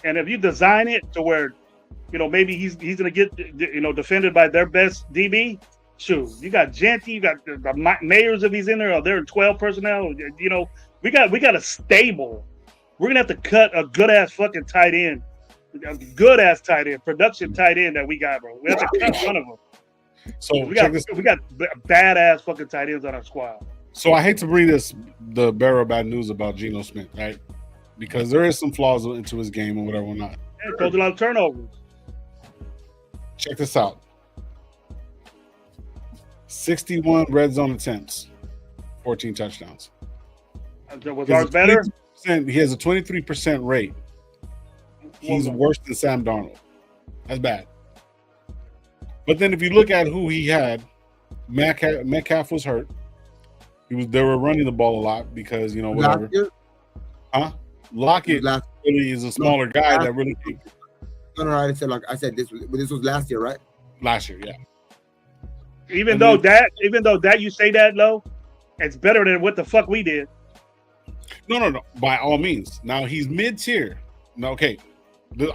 B: And if you design it to where, you know, maybe he's gonna get, you know, defended by their best DB, shoot, you got Genty, you got the Mayors if he's in there, or they're 12 personnel. You know, we got a stable we're gonna have to cut a good ass fucking tight end, a good ass tight end, production tight end that we got, bro. We have to cut one of them.
A: So
B: we got badass fucking tight ends on our squad.
A: So I hate to bring the bearer of bad news about Geno Smith, right? Because there is some flaws into his game and whatever or not.
B: Yeah, caused a lot of turnovers.
A: Check this out. 61 red zone attempts, 14 touchdowns.
B: Was ours better?
A: He has a 23% rate. He's worse than Sam Darnold. That's bad. But then if you look at who he had, Metcalf was hurt. They were running the ball a lot because, you know, whatever. Lockett really is a smaller guy that really.
C: No, I said this was last year, right?
A: Last year, yeah.
B: Even though that you say that, Lo, it's better than what the fuck we did.
A: No. By all means. Now he's mid-tier. No, okay.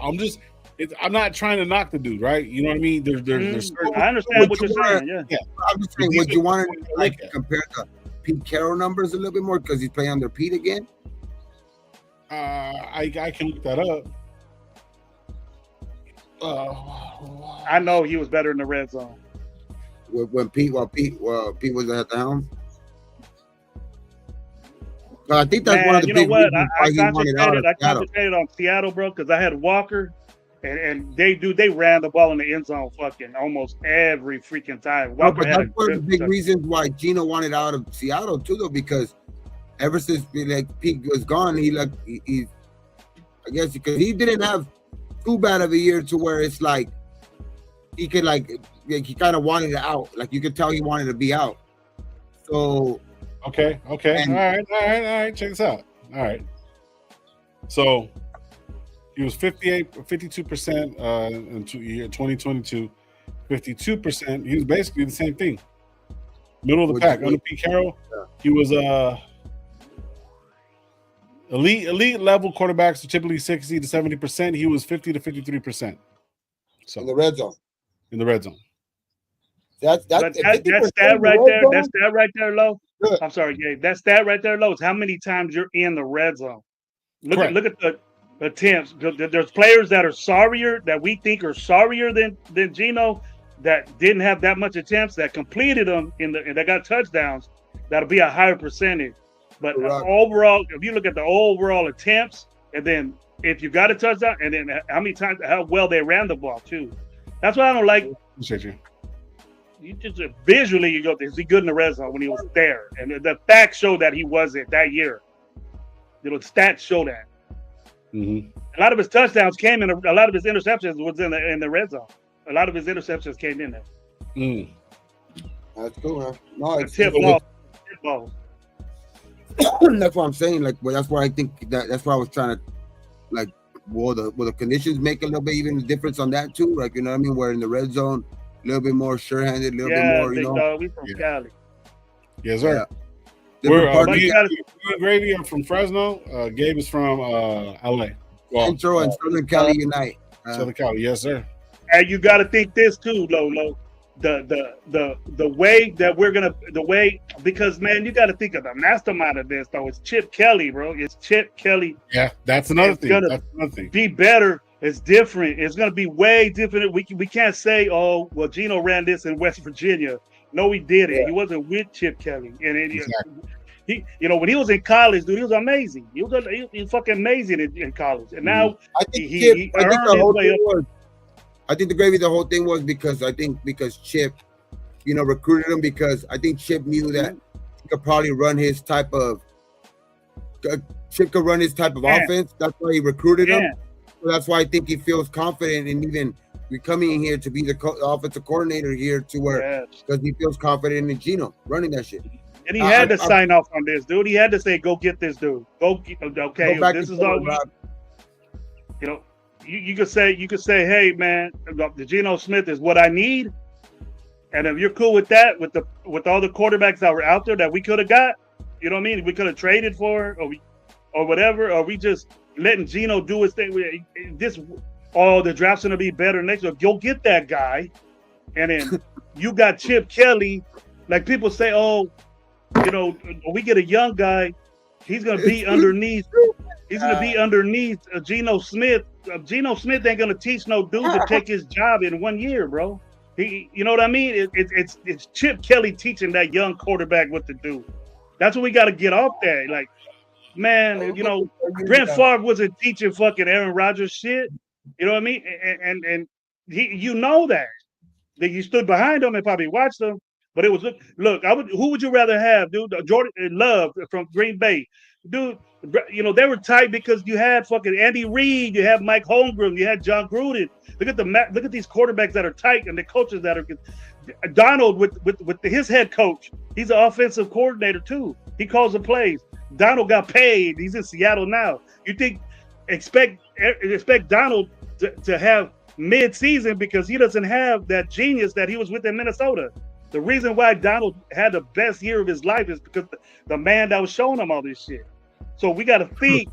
A: I'm not trying to knock the dude, right? You know what I mean? There's
B: I understand what you're saying. Yeah.
C: I'm just saying, would you want to compare the Pete Carroll numbers a little bit more because he's playing under Pete again?
A: I can look that up.
B: I know he was better in the red zone.
C: When Pete was at the helm. I think that's one of the big reasons why he wanted out of Seattle.
B: I concentrated on Seattle, bro, because I had Walker, and they ran the ball in the end zone fucking almost every freaking time.
C: Walker but that's one of the big reasons why Geno wanted out of Seattle too, though, because ever since Pete was gone, he I guess because he didn't have too bad of a year to where it's like he could he kind of wanted it out. Like you could tell he wanted to be out. So
A: okay. All right. Check this out. All right. So he was 52% in 2022, 52%. He was basically the same thing. Middle of the pack. Under Pete Carroll, he was elite level quarterbacks are typically 60 to 70%. He was 50 to 53%. So
C: in the red zone.
B: That stat right there, Lo. Good. I'm sorry, Gabe. That stat right there, Lo, is how many times you're in the red zone. Look at the attempts. There's players that are sorrier, that we think are sorrier than Geno, that didn't have that much attempts, that completed them and that got touchdowns. That'll be a higher percentage. But overall, if you look at the overall attempts, and then if you got a touchdown, and then how well they ran the ball too. That's why I don't like.
A: Appreciate you.
B: You just visually, you go, is he good in the red zone when he was there? And the facts show that he wasn't that year. The stats show that.
A: Mm-hmm.
B: A lot of his touchdowns came in. A lot of his interceptions was in the red zone. A lot of his interceptions came in there.
A: Mm.
C: That's cool, man. No, it's
B: tip ball.
C: That's what I'm saying. Like, well, that's why I think that's why I was trying to, like, will the conditions make a little bit even a difference on that too? Like, you know what I mean? Where in the red zone, a little bit more sure-handed, a little bit more, you know.
B: Dog, we from Cali.
A: Yes, sir. Yeah. We're Gravy. I'm from Fresno. Gabe is from LA. Well,
C: Central and Southern Cali unite.
A: Southern Cali, yes, sir.
B: And you got to think this too, Lolo. The way because man, you got to think of the mastermind of this though. It's Chip Kelly, bro. It's Chip Kelly.
A: Yeah, that's another thing. That's another thing.
B: Be better. It's different. It's gonna be way different. We can't say, oh, well, Geno ran this in West Virginia. No, he didn't. Yeah. He wasn't with Chip Kelly, and
A: exactly.
B: He, when he was in college, dude, he was amazing. He was fucking amazing in college, and now
C: I think he earned his way up. I think the whole thing was because Chip, recruited him, because I think Chip knew that he could probably run his type of offense. That's why he recruited him. So that's why I think he feels confident in even coming here to be the offensive coordinator here, to where because he feels confident in Geno running that shit.
B: And he had to sign off on this, dude. He had to say, "Go get this dude. This is all." You could say, hey man, the Geno Smith is what I need, and if you're cool with that, with all the quarterbacks that were out there that we could have got, you know what I mean? We could have traded for, or whatever, or we just letting Geno do his thing. The draft's gonna be better next year. Go get that guy, and then you got Chip Kelly. Like people say, we get a young guy, he's gonna be underneath. He's going to be underneath Geno Smith. Geno Smith ain't going to teach no dude to take his job in 1 year, bro. You know what I mean? It's Chip Kelly teaching that young quarterback what to do. That's what we got to get off there. Like, man, you know, Brett Favre wasn't teaching fucking Aaron Rodgers shit. You know what I mean? And he, you know that you stood behind him and probably watched him. But it was look. Who would you rather have, dude? Jordan Love from Green Bay, dude. You know they were tight because you had fucking Andy Reid, you had Mike Holmgren, you had John Gruden. Look at these quarterbacks that are tight and the coaches that are. Donald with his head coach, he's an offensive coordinator too. He calls the plays. Donald got paid. He's in Seattle now. You think expect Donald to have mid-season because he doesn't have that genius that he was with in Minnesota. The reason why Donald had the best year of his life is because the man that was showing him all this shit. So we got to think.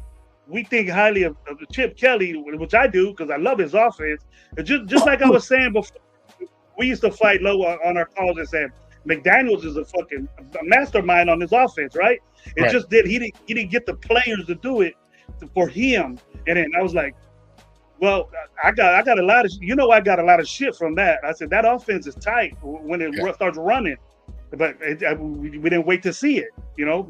B: We think highly of Chip Kelly, which I do because I love his offense. Just like I was saying before, we used to fight low on our calls and said McDaniels is a fucking mastermind on his offense, right? It just did. He didn't get the players to do it for him. And then I was like, well, I got a lot of, I got a lot of shit from that. I said, that offense is tight when it starts running. But we didn't wait to see it,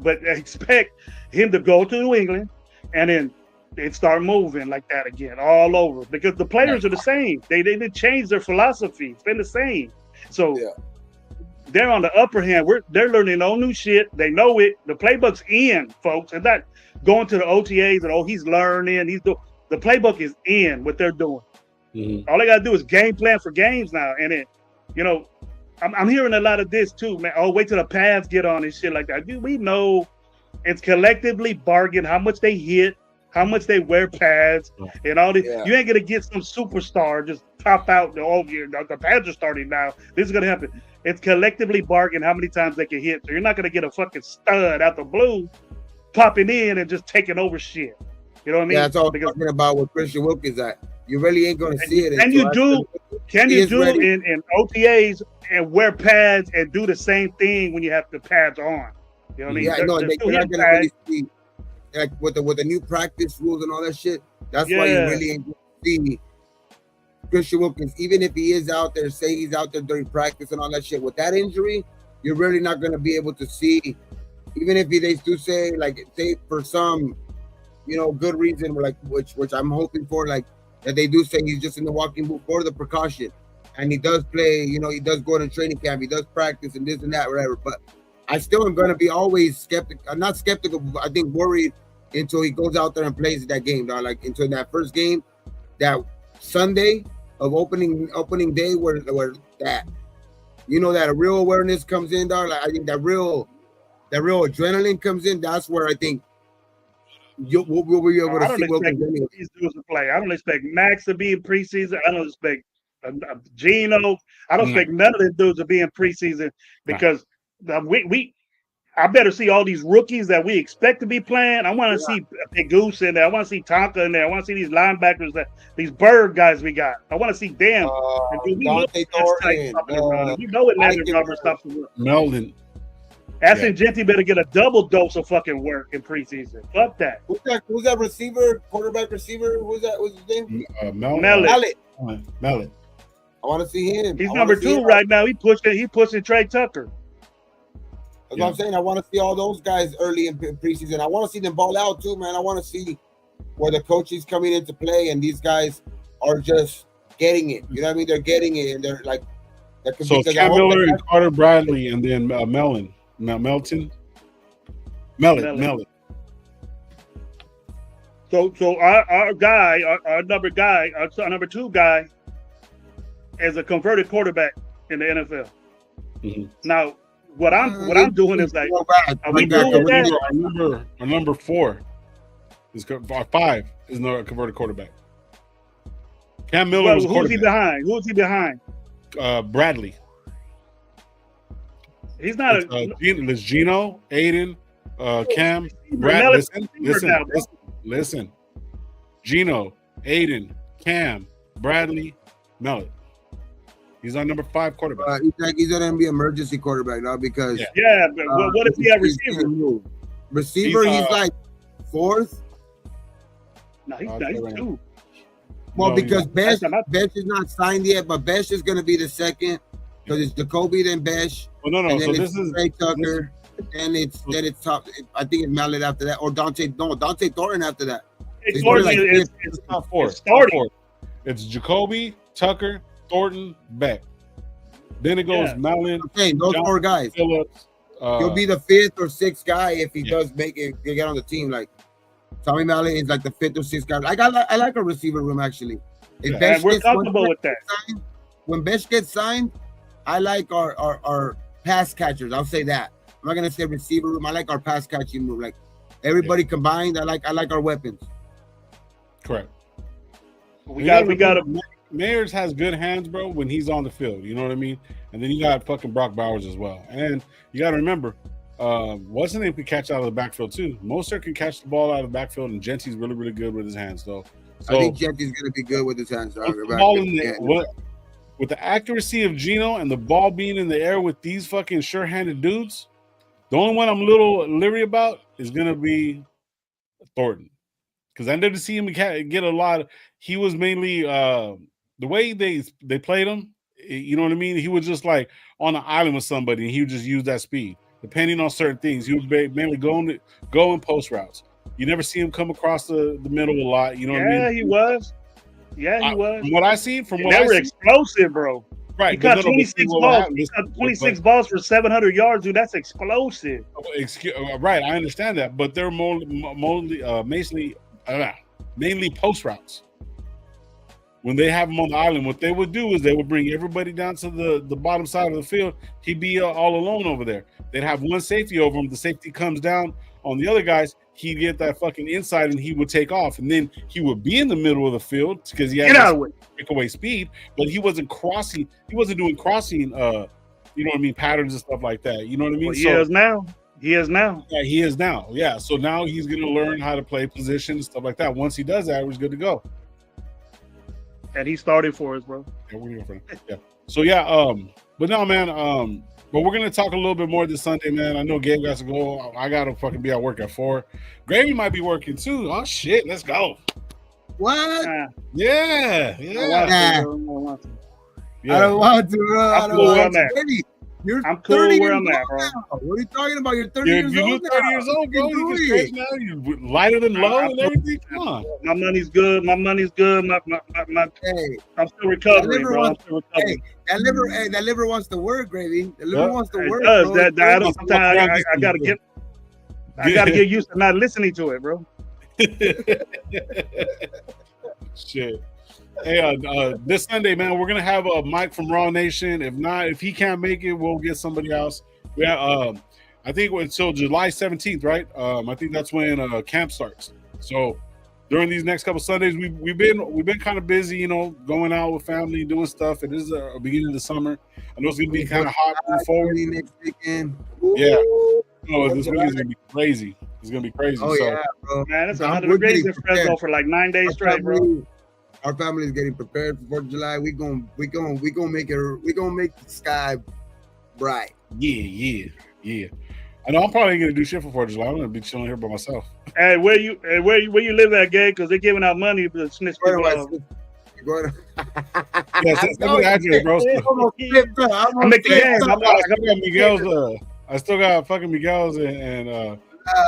B: but expect him to go to New England and then it start moving like that again all over because the players are the same. They didn't change their philosophy. It's been the same. So they're on the upper hand. They're learning all new shit. They know it. The playbook's in, folks. And not going to the OTAs and, he's learning. The playbook is in what they're doing. Mm-hmm. All they got to do is game plan for games now. And then, I'm hearing a lot of this too, man. Oh, wait till the pads get on and shit like that. Dude, we know it's collectively bargain how much they hit, how much they wear pads, and all this. Yeah. You ain't gonna get some superstar just pop out. The pads are starting now. This is gonna happen. It's collectively bargain how many times they can hit. So you're not gonna get a fucking stud out the blue popping in and just taking over shit. You know what I mean?
C: Yeah, that's all I'm talking about with Christian Wilkins. That you really ain't gonna see it.
B: Can you do in OTAs and wear pads and do the same thing when you have the pads on? You know what I mean?
C: Yeah, they're not gonna really see, like with the new practice rules and all that shit. That's why you really ain't gonna see Christian Wilkins, even if he is out there, say he's out there during practice and all that shit. With that injury, you're really not gonna be able to see, even if they do say for some, good reason, like which I'm hoping for, like that they do say he's just in the walking boot for the precaution, and he does play. He does go to training camp, he does practice and this and that, whatever. But I still am gonna be always skeptical. I'm not skeptical, but I think worried until he goes out there and plays that game, dog. Like until that first game, that Sunday of opening day, where that that real awareness comes in, dog. Like I think that real adrenaline comes in. That's where I think we'll be able to see Wilkins anyway.
B: These dudes to play. I don't expect Max to be in preseason. I don't expect Geno. I don't expect none of these dudes to be in preseason because I better see all these rookies that we expect to be playing. I want to see Big Goose in there. I want to see Tonka in there. I want to see these linebackers, these bird guys we got. I want to see them.
C: Dante Thornton.
B: Landon Roberts stops the run.
A: Melvin.
B: Aston Genty better get a double dose of fucking work in preseason. Fuck that.
C: Who's that receiver? Quarterback receiver? Who's that? What's his name?
B: Mallet.
C: I want to see him.
B: He's number 2 right now. He pushing Trey Tucker.
C: That's what I'm saying. I want to see all those guys early in preseason. I want to see them ball out too, man. I want to see where the coaches coming into play and these guys are just getting it. You know what I mean? They're getting it, and they're like.
A: So Cam Miller and Carter Bradley, and then Melton.
B: So our guy, our number 2 guy, is a converted quarterback in the NFL. Mm-hmm. Now, what I'm doing is like
A: our number 4 is 5 is not a converted quarterback. Cam Miller was
B: who's he behind? Who's he behind?
A: Bradley.
B: He's not
A: it's Geno, Aiden, Cam, Brad. Listen. Geno, Aiden, Cam, Bradley, Melton. He's on number 5 quarterback.
C: He's gonna be emergency quarterback now because
B: but what if he had receiver?
C: Receiver, he's like 4th.
B: No, he's nice too.
C: Well, because Besh is not signed yet, but Besh is going to be the second because it's Jacoby, then Besh.
A: Well, no. So this is
C: Trey Tucker, and it's top. I think it's Mallet after that, or Dante Thornton after that.
A: It's top four. Starting. It's Jacoby, Tucker, Thornton, Beck. Then it goes Mallet.
C: Okay, those four guys.
A: Phillips.
C: He'll be the fifth or sixth guy if he does make it. Get on the team like. Tommy Mallet is like the fifth or sixth guy. I like a receiver room actually. If Besh
B: we're comfortable with that.
C: When Besh gets signed, I like our pass catchers. I'll say that. I'm not gonna say receiver room. I like our pass catching room. Like everybody combined, I like our weapons.
A: Correct.
B: We got
A: Mayers has good hands, bro, when he's on the field. You know what I mean? And then you got fucking Brock Bowers as well. And you got to remember, wasn't able to catch out of the backfield too. Moser can catch the ball out of the backfield, and Genty's really, really good with his hands, though. So,
C: I think Genty's going to be good with his hands.
A: With the accuracy of Geno and the ball being in the air with these fucking sure-handed dudes, the only one I'm a little leery about is going to be Thornton. Because I never see him get a lot. He was mainly the way they played him. You know what I mean? He was just like on an island with somebody, and he would just use that speed. Depending on certain things, he would mainly go in post routes. You never see him come across the middle a lot. You know what I mean?
B: Yeah, he was. Yeah, he was.
A: From what I see,
B: they were explosive, bro.
A: Right.
B: He caught 26 balls. He caught 26 balls for 700 yards, dude. That's explosive.
A: Right, I understand that, but they're mainly post routes. When they have him on the island, what they would do is they would bring everybody down to the bottom side of the field. He'd be all alone over there. They'd have one safety over him. The safety comes down on the other guys. He'd get that fucking inside, and he would take off. And then he would be in the middle of the field because he had breakaway speed, but he wasn't crossing. He wasn't doing crossing, you know what I mean, patterns and stuff like that. You know what I mean?
B: Well, he is now.
A: Yeah, he is now. Yeah, so now he's going to learn how to play position and stuff like that. Once he does that, he's good to go.
B: And he started for us, bro.
A: Yeah, we're here for him. Yeah. So but no, man. But we're gonna talk a little bit more this Sunday, man. I know Gabe got to go. I gotta fucking be at work at 4. Gravy might be working too. Oh shit, let's go.
C: What?
A: Yeah.
C: I don't want to, bro. I don't want to.
B: I'm cool where I'm at, bro.
C: What are you talking about? You're 30 years old.
A: You're 30 years old, bro. You can straighten out. You're lighter than low and everything. Come on.
B: My money's good. I'm still recovering, bro. I'm still recovering.
C: Hey, that liver wants to work, Gravy. The liver wants to work.
B: It does. Sometimes I gotta get used to not listening to it, bro.
A: Shit. Hey, this Sunday, man, we're gonna have a Mike from Raw Nation. If he can't make it, we'll get somebody else. We have, I think until July 17th, right? I think that's when camp starts. So during these next couple Sundays, we've been kind of busy, you know, going out with family, doing stuff. It is the beginning of the summer. I know it's gonna be kind of hot moving forward.
C: Next weekend.
A: Yeah. This week is gonna be crazy. It's gonna be crazy.
C: Oh yeah, bro.
B: Man, it's 100 degrees in Fresno for like 9 days straight, bro.
C: Our family is getting prepared for 4th of July. We gonna make the sky bright.
A: Yeah. I know I'm probably gonna do shit for 4th of July. I'm gonna be chilling here by myself.
B: Hey, where you live at, Gabe? Because they're giving out money to snitch people.
A: Yeah, send me the address, bro.
B: I'm making
A: Miguel's. I still got fucking Miguel's and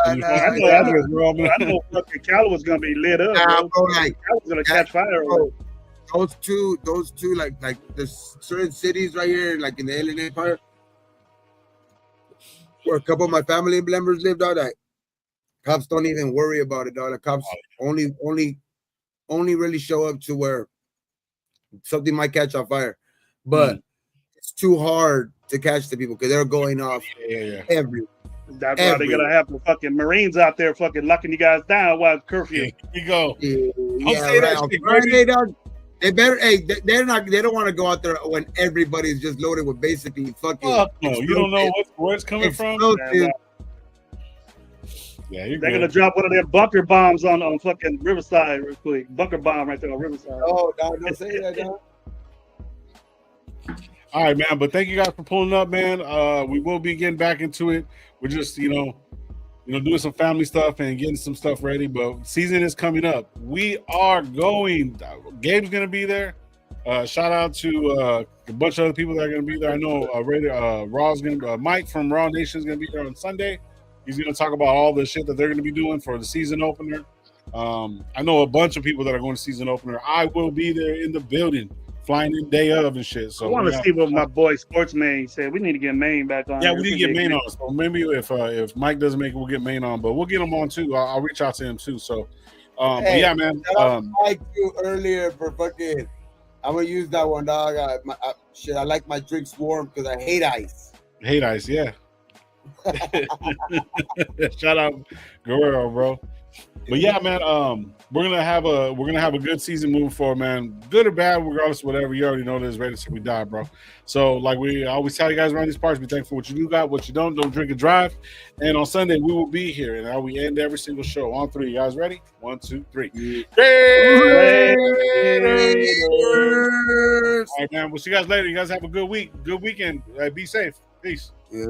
B: I know fucking Cali was gonna be lit up. Bro. Like, I was gonna catch fire. Bro.
C: Those two, like the certain cities right here, like in the Inland Empire, where a couple of my family members lived out. Like, cops don't even worry about it, dog. The cops only really show up to where something might catch on fire, but it's too hard to catch the people because they're going off everywhere.
B: That's why they're gonna have the fucking Marines out there fucking locking you guys down while it's curfew.
A: Here we go.
C: They better. Hey, they don't want to go out there when everybody's just loaded with basically fucking.
A: No, you don't know where it's coming from. Yeah,
B: they're gonna drop one of their bunker bombs on fucking Riverside real quick. Bunker bomb right there on Riverside.
C: Oh, don't say that, dog.
A: All right, man. But thank you guys for pulling up, man. We will be getting back into it. We're just, doing some family stuff and getting some stuff ready. But season is coming up. We are going. Gabe's gonna be there. Shout out to a bunch of other people that are going to be there. I know Raw's going to Mike from Raw Nation is going to be there on Sunday. He's going to talk about all the shit that they're going to be doing for the season opener. I know a bunch of people that are going to season opener. I will be there in the building, flying in day of and shit. So
B: I want to see what my boy Sportsman said. We need to get Maine back on.
A: Yeah, we need to get Maine on. So maybe if Mike doesn't make it, we'll get Maine on. But we'll get him on too. I'll reach out to him too. So, hey, yeah, man.
C: Mike too earlier for fucking. I'm gonna use that one, dog. I like my drinks warm because I hate ice.
A: Hate ice, yeah. Shout out Guerrero, bro. But yeah, man, we're gonna have a good season moving forward, man. Good or bad, regardless of whatever. You already know this, ready till we die, bro. So, like we always tell you guys around these parts, be thankful for what you do got, what you don't drink and drive. And on Sunday, we will be here, and we end every single show on 3. You guys ready? 1, 2, 3. All right, man. We'll see you guys later. You guys have a good week, good weekend. Be safe. Peace.
C: Yeah.